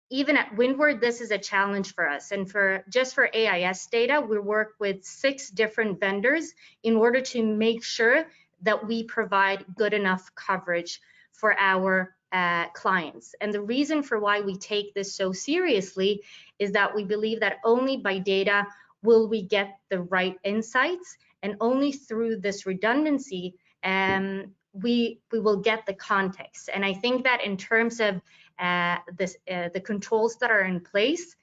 even at Windward, this is a challenge for us. And just for AIS data, we work with 6 different vendors in order to make sure that we provide good enough coverage for our clients. And the reason for why we take this so seriously is that we believe that only by data will we get the right insights, and only through this redundancy we will get the context. And I think that in terms of the controls that are in place,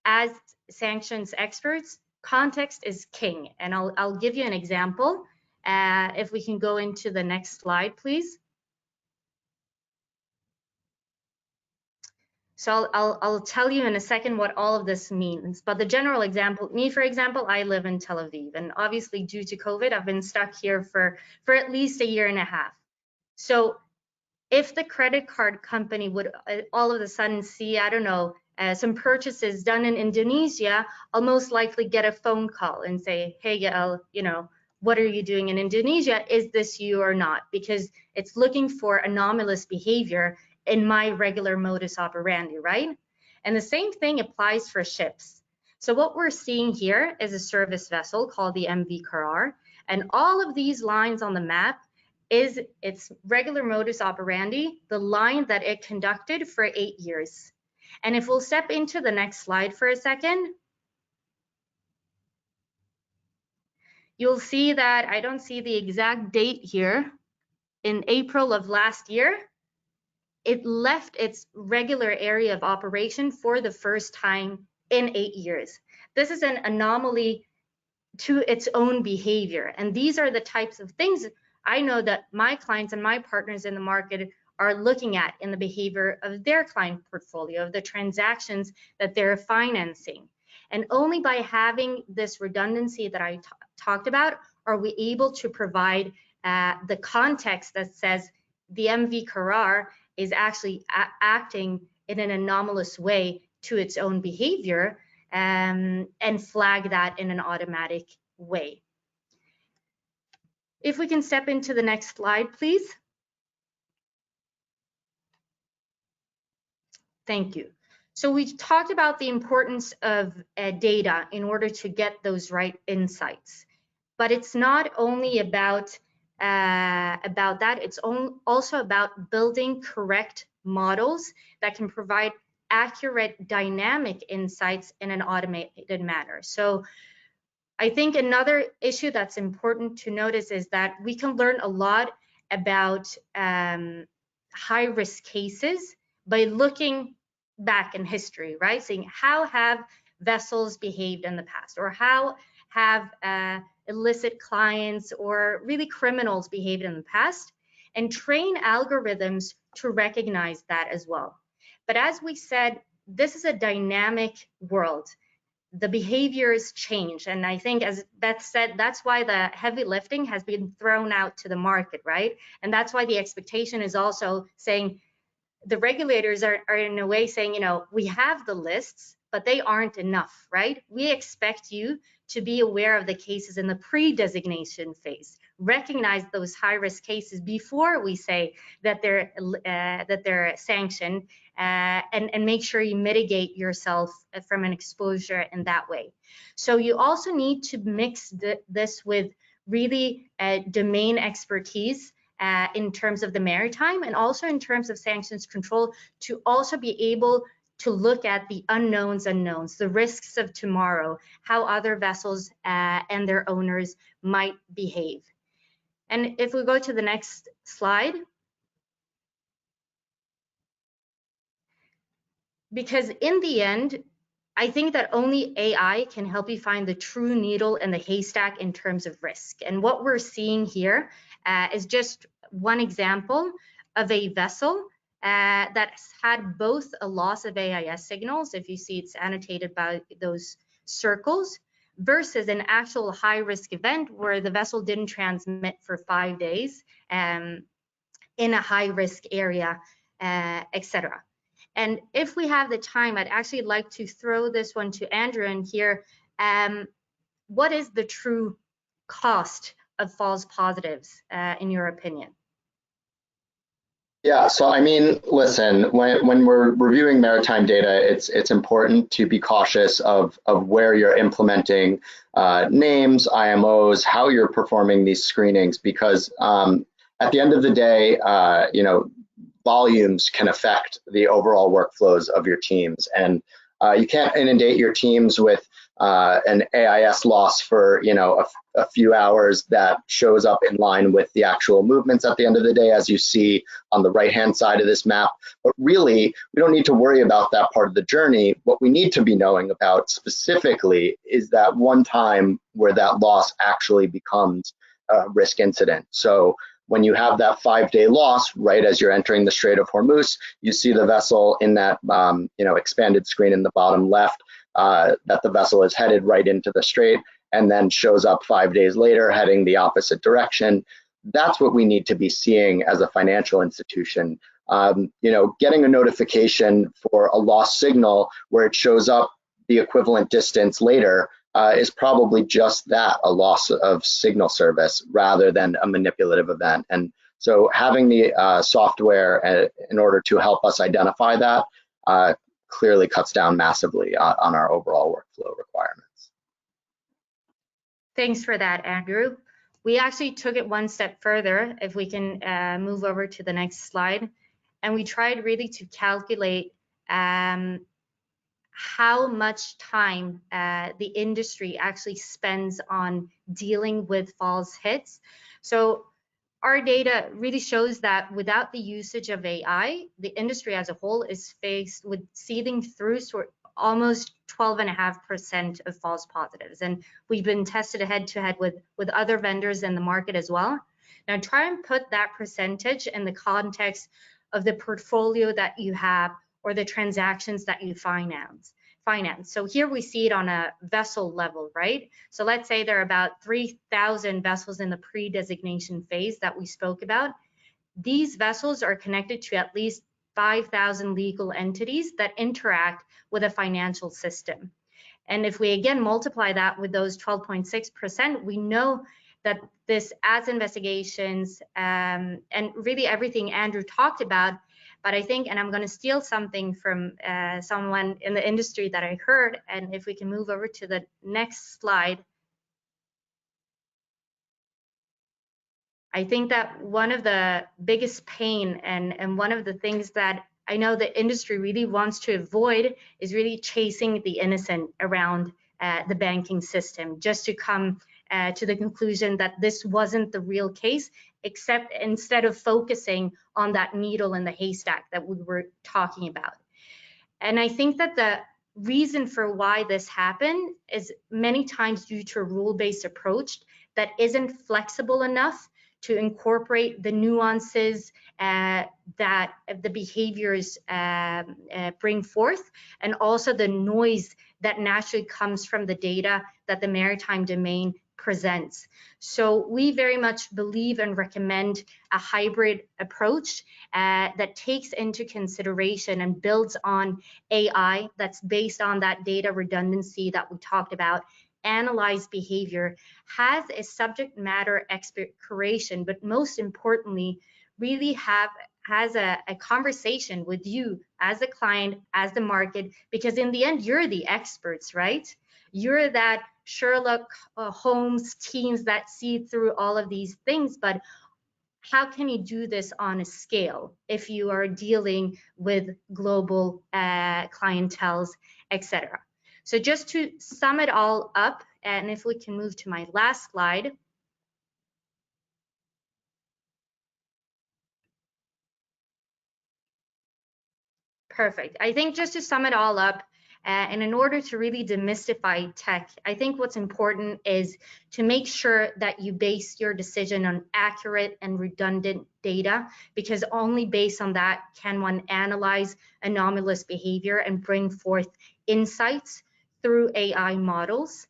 as sanctions experts, context is king. And I'll give you an example. If we can go into the next slide, please. So I'll tell you in a second what all of this means. But the general example, for example, I live in Tel Aviv, and obviously due to COVID, I've been stuck here for at least 1.5 years. So if the credit card company would all of a sudden see, I don't know, some purchases done in Indonesia, I'll most likely get a phone call and say, hey, Yael, what are you doing in Indonesia? Is this you or not? Because it's looking for anomalous behavior in my regular modus operandi, right? And the same thing applies for ships. So what we're seeing here is a service vessel called the MV Karar, and all of these lines on the map is its regular modus operandi, the line that it conducted for 8 years. And if we'll step into the next slide for a second, you'll see that I don't see the exact date here. In April of last year, it left its regular area of operation for the first time in 8 years. This is an anomaly to its own behavior. And these are the types of things I know that my clients and my partners in the market are looking at in the behavior of their client portfolio, of the transactions that they're financing. And only by having this redundancy that I talked about are we able to provide the context that says the MV Karar is actually acting in an anomalous way to its own behavior, and flag that in an automatic way. If we can step into the next slide, please. Thank you. So we talked about the importance of data in order to get those right insights, but it's not only about that. It's also about building correct models that can provide accurate dynamic insights in an automated manner. So I think another issue that's important to notice is that we can learn a lot about high-risk cases by looking back in history, right? Saying how have vessels behaved in the past, or how have illicit clients or really criminals behaved in the past, and train algorithms to recognize that as well. But as we said, this is a dynamic world. The behaviors change. And I think, as Beth said, that's why the heavy lifting has been thrown out to the market, right? And that's why the expectation is also saying, the regulators are in a way saying, you know, we have the lists, but they aren't enough, right? We expect you to be aware of the cases in the pre-designation phase, recognize those high-risk cases before we say that they're sanctioned, and make sure you mitigate yourself from an exposure in that way. So you also need to mix this with really domain expertise in terms of the maritime, and also in terms of sanctions control, to also be able to look at the unknowns, the risks of tomorrow, how other vessels and their owners might behave. And if we go to the next slide, because in the end, I think that only AI can help you find the true needle in the haystack in terms of risk. And what we're seeing here is just one example of a vessel that's had both a loss of AIS signals, if you see it's annotated by those circles, versus an actual high-risk event where the vessel didn't transmit for 5 days in a high-risk area, etc. And if we have the time, I'd actually like to throw this one to Andrew and hear what is the true cost of false positives in your opinion? Yeah, so I mean, listen, when we're reviewing maritime data, it's important to be cautious of where you're implementing names, IMOs, how you're performing these screenings, because at the end of the day, you know, volumes can affect the overall workflows of your teams, and you can't inundate your teams with an AIS loss for, you know, a few hours that shows up in line with the actual movements at the end of the day, as you see on the right-hand side of this map. But really, we don't need to worry about that part of the journey. What we need to be knowing about specifically is that one time where that loss actually becomes a risk incident. So when you have that 5-day loss, right as you're entering the Strait of Hormuz, you see the vessel in that you know, expanded screen in the bottom left, that the vessel is headed right into the strait, and then shows up 5 days later heading the opposite direction. That's what we need to be seeing as a financial institution. You know, getting a notification for a lost signal where it shows up the equivalent distance later is probably just that, a loss of signal service rather than a manipulative event. And so having the software in order to help us identify that clearly cuts down massively on our overall workflow requirements. Thanks for that, Andrew. We actually took it one step further, if we can move over to the next slide. And we tried really to calculate how much time the industry actually spends on dealing with false hits. So our data really shows that without the usage of AI, the industry as a whole is faced with seething through almost 12.5% of false positives. And we've been tested head-to-head with other vendors in the market as well. Now try and put that percentage in the context of the portfolio that you have or the transactions that you finance. So here we see it on a vessel level, right? So let's say there are about 3,000 vessels in the pre-designation phase that we spoke about. These vessels are connected to at least 5,000 legal entities that interact with a financial system. And if we again multiply that with those 12.6%, we know that this adds investigations and really everything Andrew talked about. But I think, and I'm going to steal something from someone in the industry that I heard, and if we can move over to the next slide. I think that one of the biggest pain and one of the things that I know the industry really wants to avoid is really chasing the innocent around the banking system, just to come to the conclusion that this wasn't the real case, except instead of focusing on that needle in the haystack that we were talking about. And I think that the reason for why this happened is many times due to a rule-based approach that isn't flexible enough to incorporate the nuances that the behaviors bring forth, and also the noise that naturally comes from the data that the maritime domain presents. So we very much believe and recommend a hybrid approach that takes into consideration and builds on AI that's based on that data redundancy that we talked about, analyze behavior, has a subject matter expert curation, but most importantly, really has a conversation with you as the client, as the market, because in the end, you're the experts, right? You're that Sherlock Holmes teams that see through all of these things, but how can you do this on a scale if you are dealing with global clienteles, etc.? So just to sum it all up, and if we can move to my last slide. Perfect. I think just to sum it all up, and in order to really demystify tech, I think what's important is to make sure that you base your decision on accurate and redundant data, because only based on that can one analyze anomalous behavior and bring forth insights through AI models.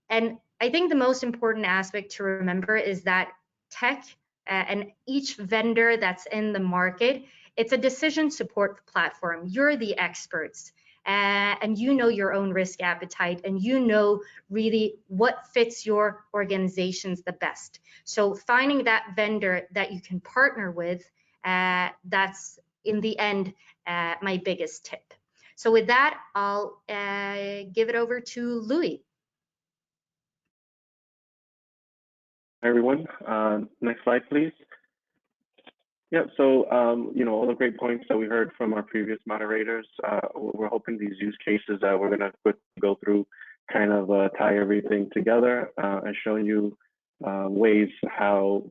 And I think the most important aspect to remember is that tech and each vendor that's in the market, it's a decision support platform. You're the experts, and you know your own risk appetite, and you know really what fits your organizations the best. So finding that vendor that you can partner with, that's in the end my biggest tip. So with that, I'll give it over to Louis. Hi, everyone. Next slide, please. Yeah, so, all the great points that we heard from our previous moderators, we're hoping these use cases that we're going to quickly go through kind of tie everything together and show you ways how,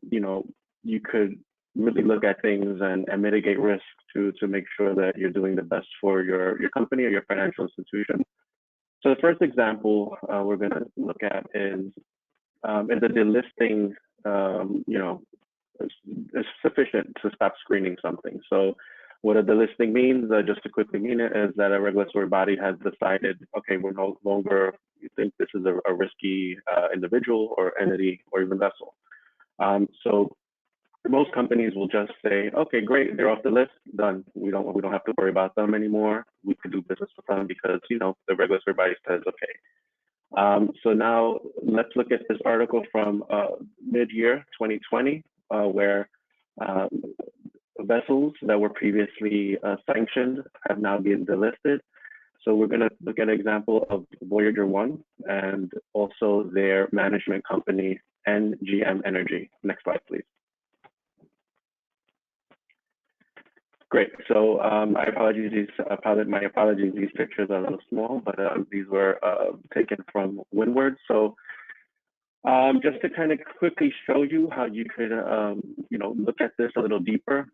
you could really look at things and mitigate risk to make sure that you're doing the best for your company or your financial institution. So the first example we're going to look at is the delisting, is sufficient to stop screening something. So what a delisting means, just to quickly mean it, is that a regulatory body has decided, okay, we're no longer think this is a risky individual or entity or even vessel. So most companies will just say, okay, great, they're off the list, done. We don't have to worry about them anymore. We can do business with them because the regulatory body says okay. So now let's look at this article from mid-year 2020, where vessels that were previously sanctioned have now been delisted. So we're going to look at an example of Voyager 1 and also their management company, NGM Energy. Next slide, please. Great. So my apologies. These pictures are a little small, but these were taken from Windward. So just to kind of quickly show you how you could, look at this a little deeper.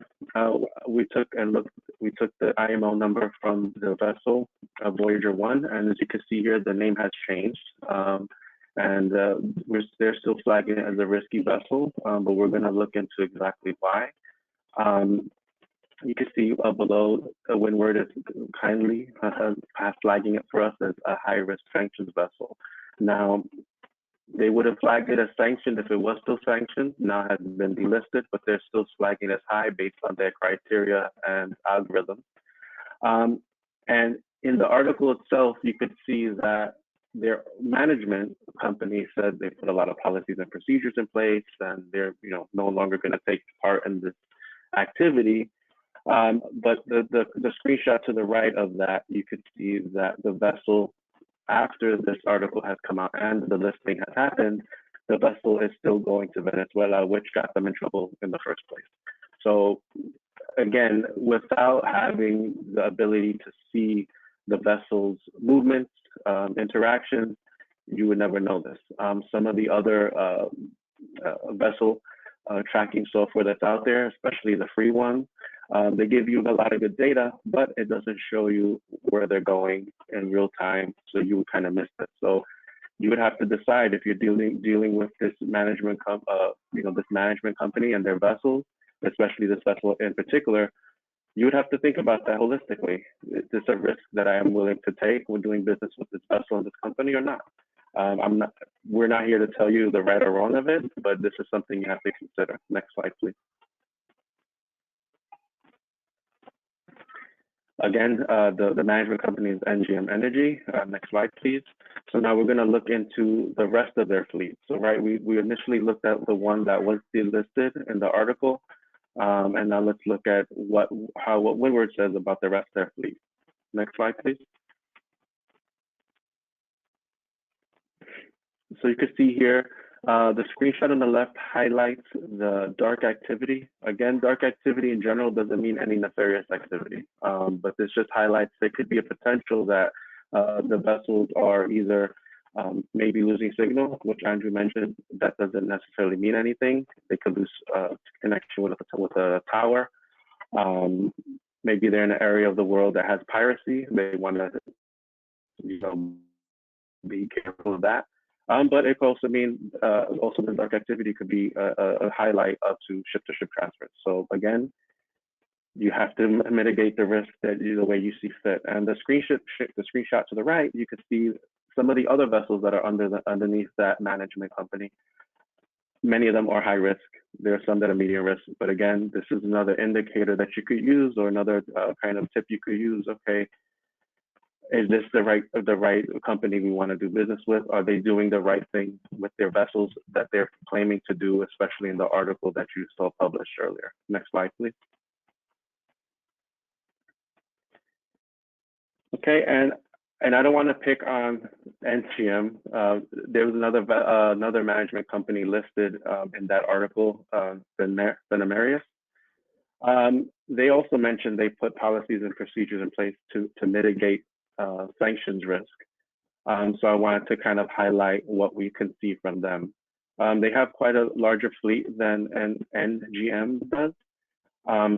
We took the IMO number from the vessel, Voyager 1, and as you can see here, the name has changed, and they're still flagging it as a risky vessel, but we're going to look into exactly why. You can see below, Windward is kindly flagging it for us as a high-risk sanctions vessel. Now, they would have flagged it as sanctioned if it was still sanctioned, now has been delisted, but they're still flagging it as high based on their criteria and algorithm. And in the article itself, you could see that their management company said they put a lot of policies and procedures in place, and they're no longer going to take part in this activity. But the screenshot to the right of that, you could see that the vessel, after this article has come out and the listing has happened, the vessel is still going to Venezuela, which got them in trouble in the first place. So again, without having the ability to see the vessel's movements, interactions, you would never know this. Some of the other vessel tracking software that's out there, especially the free one, they give you a lot of good data, but it doesn't show you where they're going in real time, so you would kind of miss it. So you would have to decide if you're dealing with this management this management company and their vessels, especially this vessel in particular. You would have to think about that holistically. Is this a risk that I am willing to take when doing business with this vessel and this company or not? We're not here to tell you the right or wrong of it, but this is something you have to consider. Next slide, please. Again, the management company is NGM Energy. Next slide, please. So now we're going to look into the rest of their fleet. So we initially looked at the one that was delisted in the article, and now let's look at what Windward says about the rest of their fleet. Next slide, please. So you can see here, the screenshot on the left highlights the dark activity. Again, dark activity in general doesn't mean any nefarious activity, but this just highlights there could be a potential that the vessels are either maybe losing signal, which Andrew mentioned. That doesn't necessarily mean anything. They could lose connection with a tower. Maybe they're in an area of the world that has piracy. They want to, be careful of that. But it could also mean also the dark activity could be a highlight up to ship-to-ship transfers. So again, you have to mitigate the risk the way you see fit. And the screenshot to the right, you can see some of the other vessels that are underneath that management company. Many of them are high risk. There are some that are medium risk. But again, this is another indicator that you could use, or another kind of tip you could use. Okay, is this the right company we want to do business with? Are they doing the right thing with their vessels that they're claiming to do, especially in the article that you saw published earlier? Next slide, please. Okay, and I don't want to pick on NGM. There was another management company listed in that article, Benamarius. They also mentioned they put policies and procedures in place to mitigate sanctions risk. So I wanted to kind of highlight what we can see from them. They have quite a larger fleet than NGM does.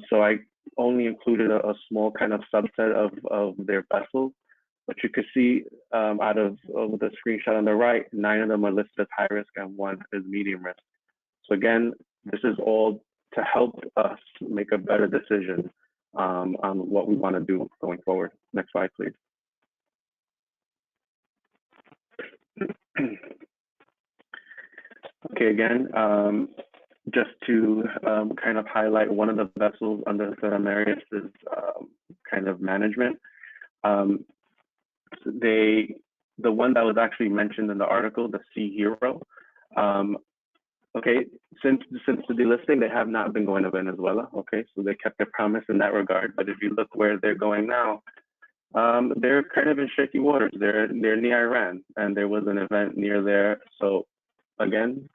So I only included a small kind of subset of their vessels. But you can see out of the screenshot on the right, 9 of them are listed as high risk and 1 is medium risk. So again, this is all to help us make a better decision on what we want to do going forward. Next slide, please. Okay, again, just to kind of highlight one of the vessels under Benamarius' kind of management. The one that was actually mentioned in the article, the Sea Hero. Okay, since the delisting, they have not been going to Venezuela. Okay, so they kept their promise in that regard. But if you look where they're going now, they're kind of in shaky waters. They're near Iran, and there was an event near there. So again,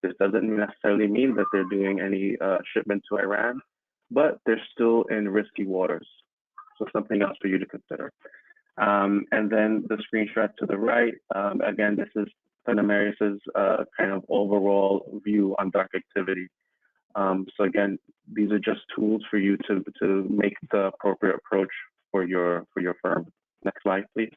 this doesn't necessarily mean that they're doing any shipment to Iran, but they're still in risky waters. So something else for you to consider. And then the screenshot to the right, again, this is Benamarius' kind of overall view on dark activity. So again, these are just tools for you to make the appropriate approach for your firm. Next slide, please.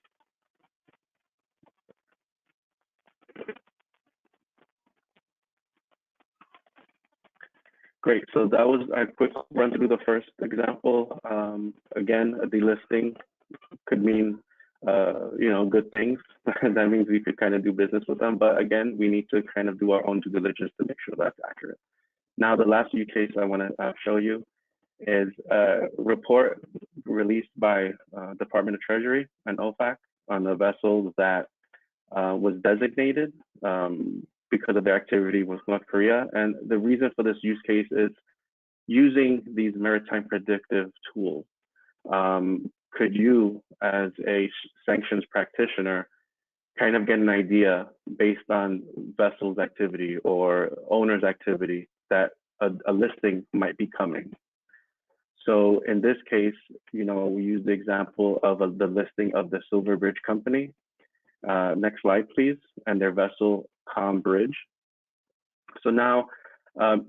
Great, so that was a quick run through the first example. Again, a delisting could mean good things. That means we could kind of do business with them. But again, we need to kind of do our own due diligence to make sure that's accurate. Now, the last use case I want to show you is a report released by Department of Treasury and OFAC on a vessel that was designated because of their activity with North Korea. And the reason for this use case is using these maritime predictive tools. Could you, as a sanctions practitioner, kind of get an idea based on vessels activity or owner's activity that a listing might be coming? So in this case, we use the example of the listing of the Silver Bridge Company. Next slide, please, and their vessel comm bridge. So now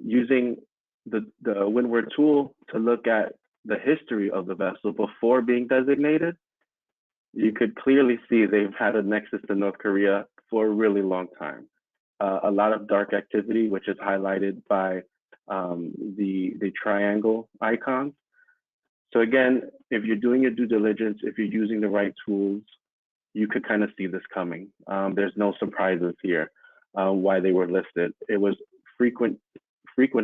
using the Windward tool to look at the history of the vessel before being designated, you could clearly see they've had a nexus to North Korea for a really long time. A lot of dark activity, which is highlighted by the triangle icons. So again, if you're doing your due diligence, if you're using the right tools, you could kind of see this coming. There's no surprises here why they were listed. It was frequent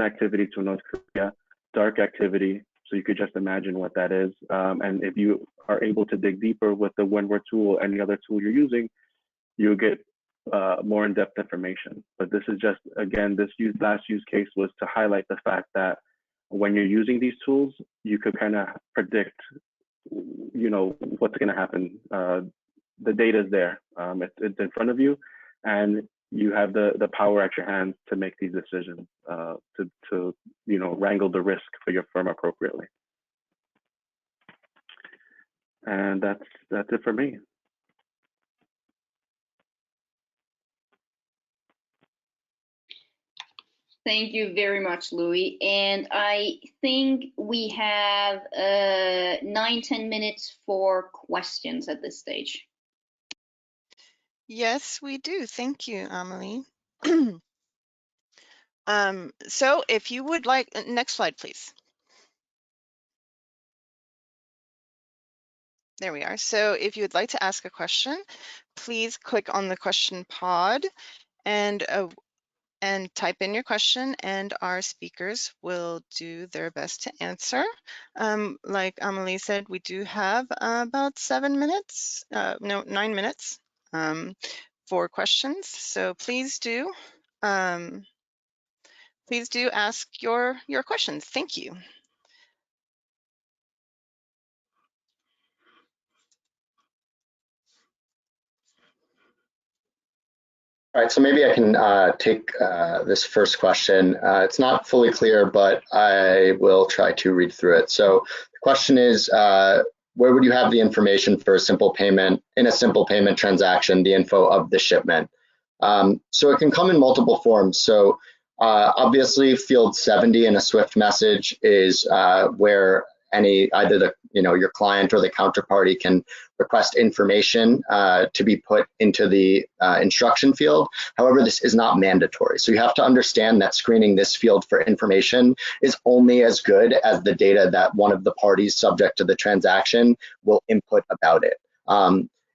activity to North Korea, dark activity. So you could just imagine what that is. And if you are able to dig deeper with the Windward tool, any other tool you're using, you'll get more in-depth information. But this is just, again, this last use case was to highlight the fact that when you're using these tools, you could kind of predict, what's going to happen. The data is there. It's in front of you, and you have the power at your hands to make these decisions, to wrangle the risk for your firm appropriately. And that's it for me. Thank you very much, Louis. And I think we have 9-10 minutes for questions at this stage. Yes, we do. Thank you, Amelie. So if you would like, next slide, please. There we are. So if you would like to ask a question, please click on the question pod and type in your question, and our speakers will do their best to answer. Like Amelie said, we do have about 9 minutes for questions. So please do ask your questions. Thank you. All right, so maybe I can take this first question. It's not fully clear, but I will try to read through it. So the question is, where would you have the information for a simple payment, in a simple payment transaction, the info of the shipment? So it can come in multiple forms. So obviously field 70 in a SWIFT message is where either your client or the counterparty can request information to be put into the instruction field. However, this is not mandatory. So you have to understand that screening this field for information is only as good as the data that one of the parties subject to the transaction will input about it.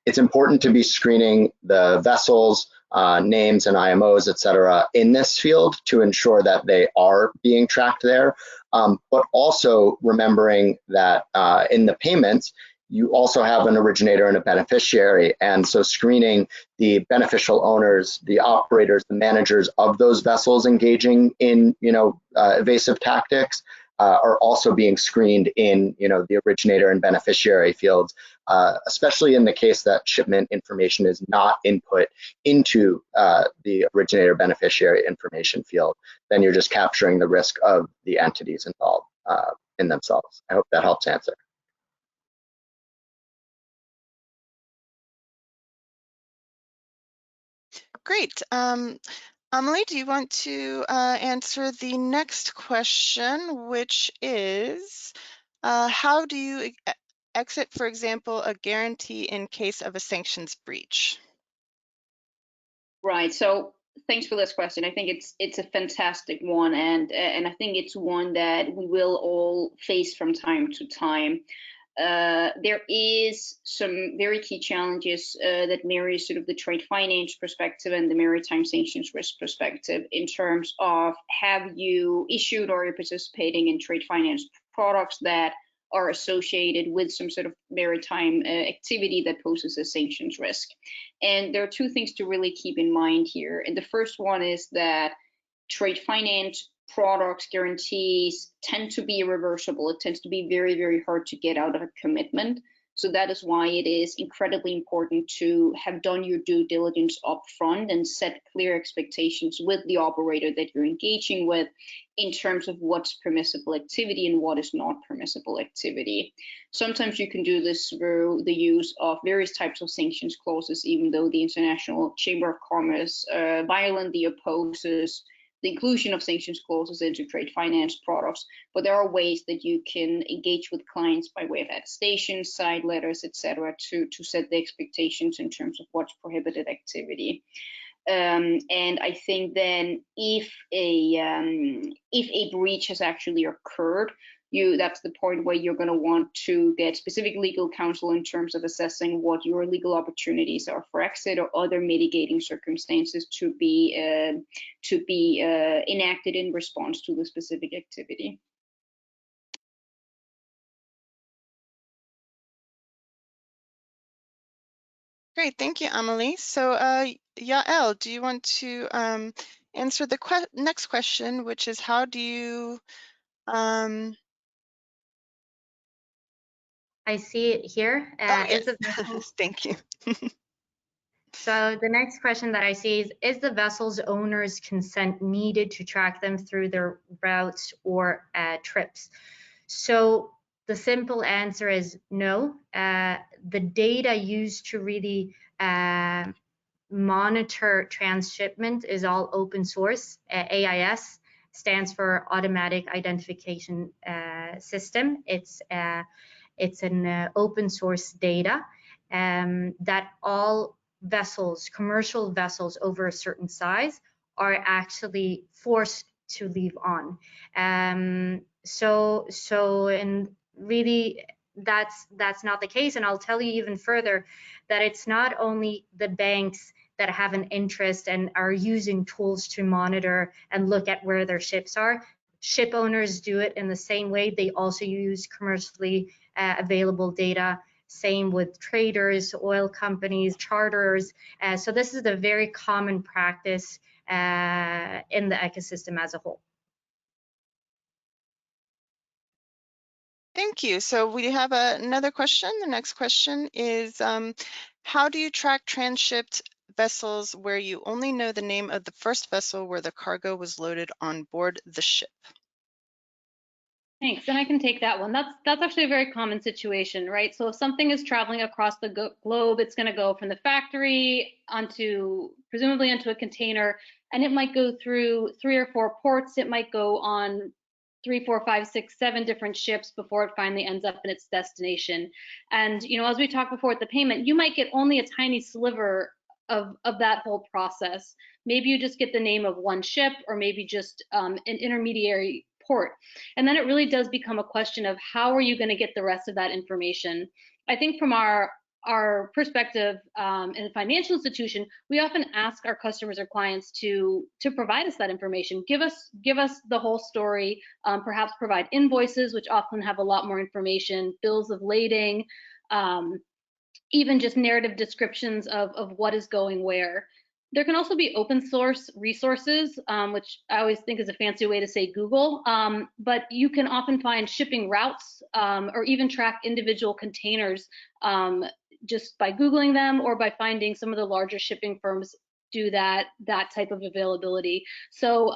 It's important to be screening the vessels, names and IMOs, et cetera, in this field to ensure that they are being tracked there. But also remembering that in the payments, you also have an originator and a beneficiary. And so screening the beneficial owners, the operators, the managers of those vessels engaging in evasive tactics are also being screened in the originator and beneficiary fields, especially in the case that shipment information is not input into the originator beneficiary information field. Then you're just capturing the risk of the entities involved in themselves. I hope that helps answer. Great. Amelie, do you want to answer the next question, which is, how do you exit, for example, a guarantee in case of a sanctions breach? Right. So thanks for this question. I think it's a fantastic one, and I think it's one that we will all face from time to time. There is some very key challenges that marry sort of the trade finance perspective and the maritime sanctions risk perspective in terms of, have you issued or you're participating in trade finance products that are associated with some sort of maritime activity that poses a sanctions risk. And there are two things to really keep in mind here. And the first one is that trade finance products, guarantees tend to be irreversible. It tends to be very, very hard to get out of a commitment. So that is why it is incredibly important to have done your due diligence up front and set clear expectations with the operator that you're engaging with in terms of what's permissible activity and what is not permissible activity. Sometimes you can do this through the use of various types of sanctions clauses, even though the International Chamber of Commerce violently opposes the inclusion of sanctions clauses into trade finance products. But there are ways that you can engage with clients by way of attestations, side letters, etc., to set the expectations in terms of what's prohibited activity. And I think then if a breach has actually occurred, that's the point where you're going to want to get specific legal counsel in terms of assessing what your legal opportunities are for exit or other mitigating circumstances to be enacted in response to the specific activity. Great, thank you, Amelie. So, Yael, do you want to answer the next question, which is how do you I see it here. Oh, yes. Is the vessel Thank you. So the next question that I see is the vessel's owner's consent needed to track them through their routes or trips? So the simple answer is no. The data used to really monitor transshipment is all open source. AIS stands for Automatic Identification System. It's an open source data that all vessels, commercial vessels over a certain size, are actually forced to leave on. And really that's not the case. And I'll tell you even further that it's not only the banks that have an interest and are using tools to monitor and look at where their ships are. Ship owners do it in the same way. They also use commercially available data. Same with traders, oil companies, charterers. So this is a very common practice in the ecosystem as a whole. Thank you. So we have another question. The next question is, how do you track transshipped vessels where you only know the name of the first vessel where the cargo was loaded on board the ship? Thanks, and I can take that one. That's actually a very common situation, right? So if something is traveling across the globe, it's going to go from the factory presumably onto a container, and it might go through 3 or 4 ports. It might go on 3, 4, 5, 6, 7 different ships before it finally ends up in its destination. And as we talked before with the payment, you might get only a tiny sliver of that whole process. Maybe you just get the name of one ship, or maybe just an intermediary port. And then it really does become a question of how are you going to get the rest of that information. I think from our perspective in a financial institution, we often ask our customers or clients to provide us that information. Give us the whole story, perhaps provide invoices, which often have a lot more information, bills of lading, even just narrative descriptions of what is going where. There can also be open source resources, which I always think is a fancy way to say Google, but you can often find shipping routes or even track individual containers just by Googling them, or by finding some of the larger shipping firms do that type of availability. So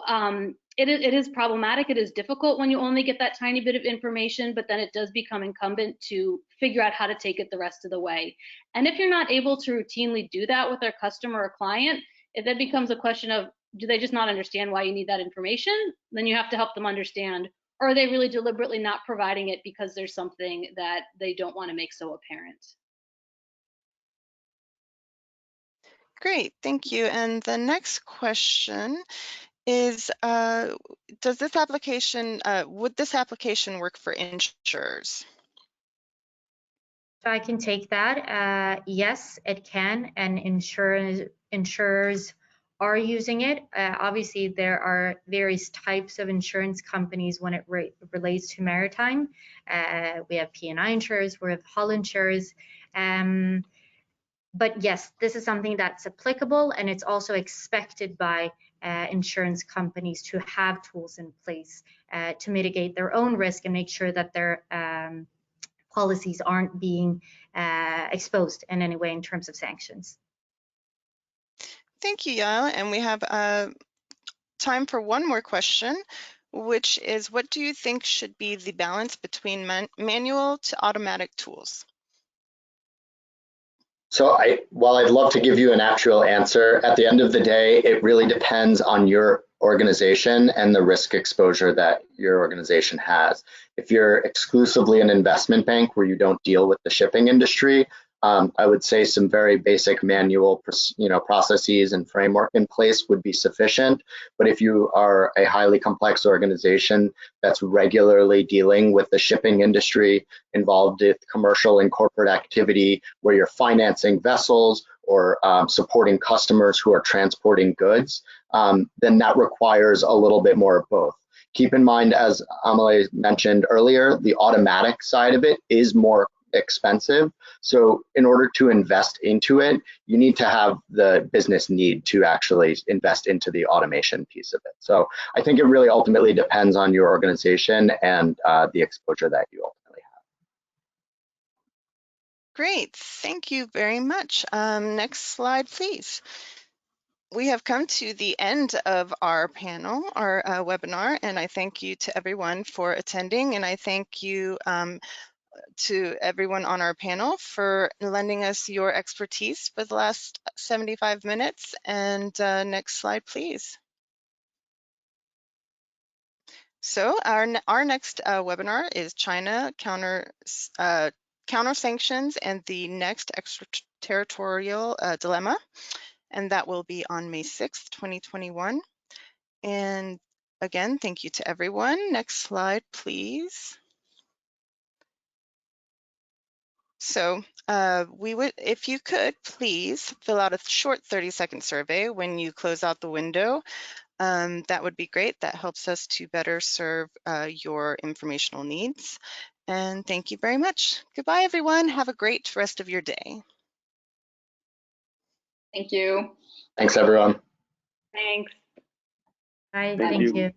it is problematic. It is difficult when you only get that tiny bit of information, but then it does become incumbent to figure out how to take it the rest of the way. And if you're not able to routinely do that with their customer or client, it then becomes a question of, do they just not understand why you need that information? Then you have to help them understand. Or are they really deliberately not providing it because there's something that they don't want to make so apparent? Great, thank you. And the next question is, would this application work for insurers? So I can take that. Yes, it can, and insurers are using it. Obviously, there are various types of insurance companies when it relates to maritime. We have P&I insurers, we have hull insurers. But yes, this is something that's applicable, and it's also expected by insurance companies to have tools in place to mitigate their own risk and make sure that their policies aren't being exposed in any way in terms of sanctions. Thank you, Yael. And we have time for one more question, which is, what do you think should be the balance between manual to automatic tools? So while I'd love to give you an actual answer, at the end of the day, it really depends on your organization and the risk exposure that your organization has. If you're exclusively an investment bank where you don't deal with the shipping industry, I would say some very basic manual, processes and framework in place would be sufficient. But if you are a highly complex organization that's regularly dealing with the shipping industry, involved with commercial and corporate activity, where you're financing vessels or supporting customers who are transporting goods, then that requires a little bit more of both. Keep in mind, as Amelie mentioned earlier, the automatic side of it is more expensive. So in order to invest into it, you need to have the business need to actually invest into the automation piece of it. So I think it really ultimately depends on your organization and the exposure that you ultimately have. Great, thank you very much. Next slide, please. We have come to the end of our panel, our webinar, and I thank you to everyone for attending, and I thank you to everyone on our panel for lending us your expertise for the last 75 minutes. And next slide, please. So our next webinar is China counter sanctions and the next extraterritorial dilemma. And that will be on May 6th, 2021. And again, thank you to everyone. Next slide, please. So if you could, please fill out a short 30-second survey when you close out the window. That would be great. That helps us to better serve your informational needs. And thank you very much. Goodbye, everyone. Have a great rest of your day. Thank you. Thanks, everyone. Thanks. Bye. Thank Thank you. you.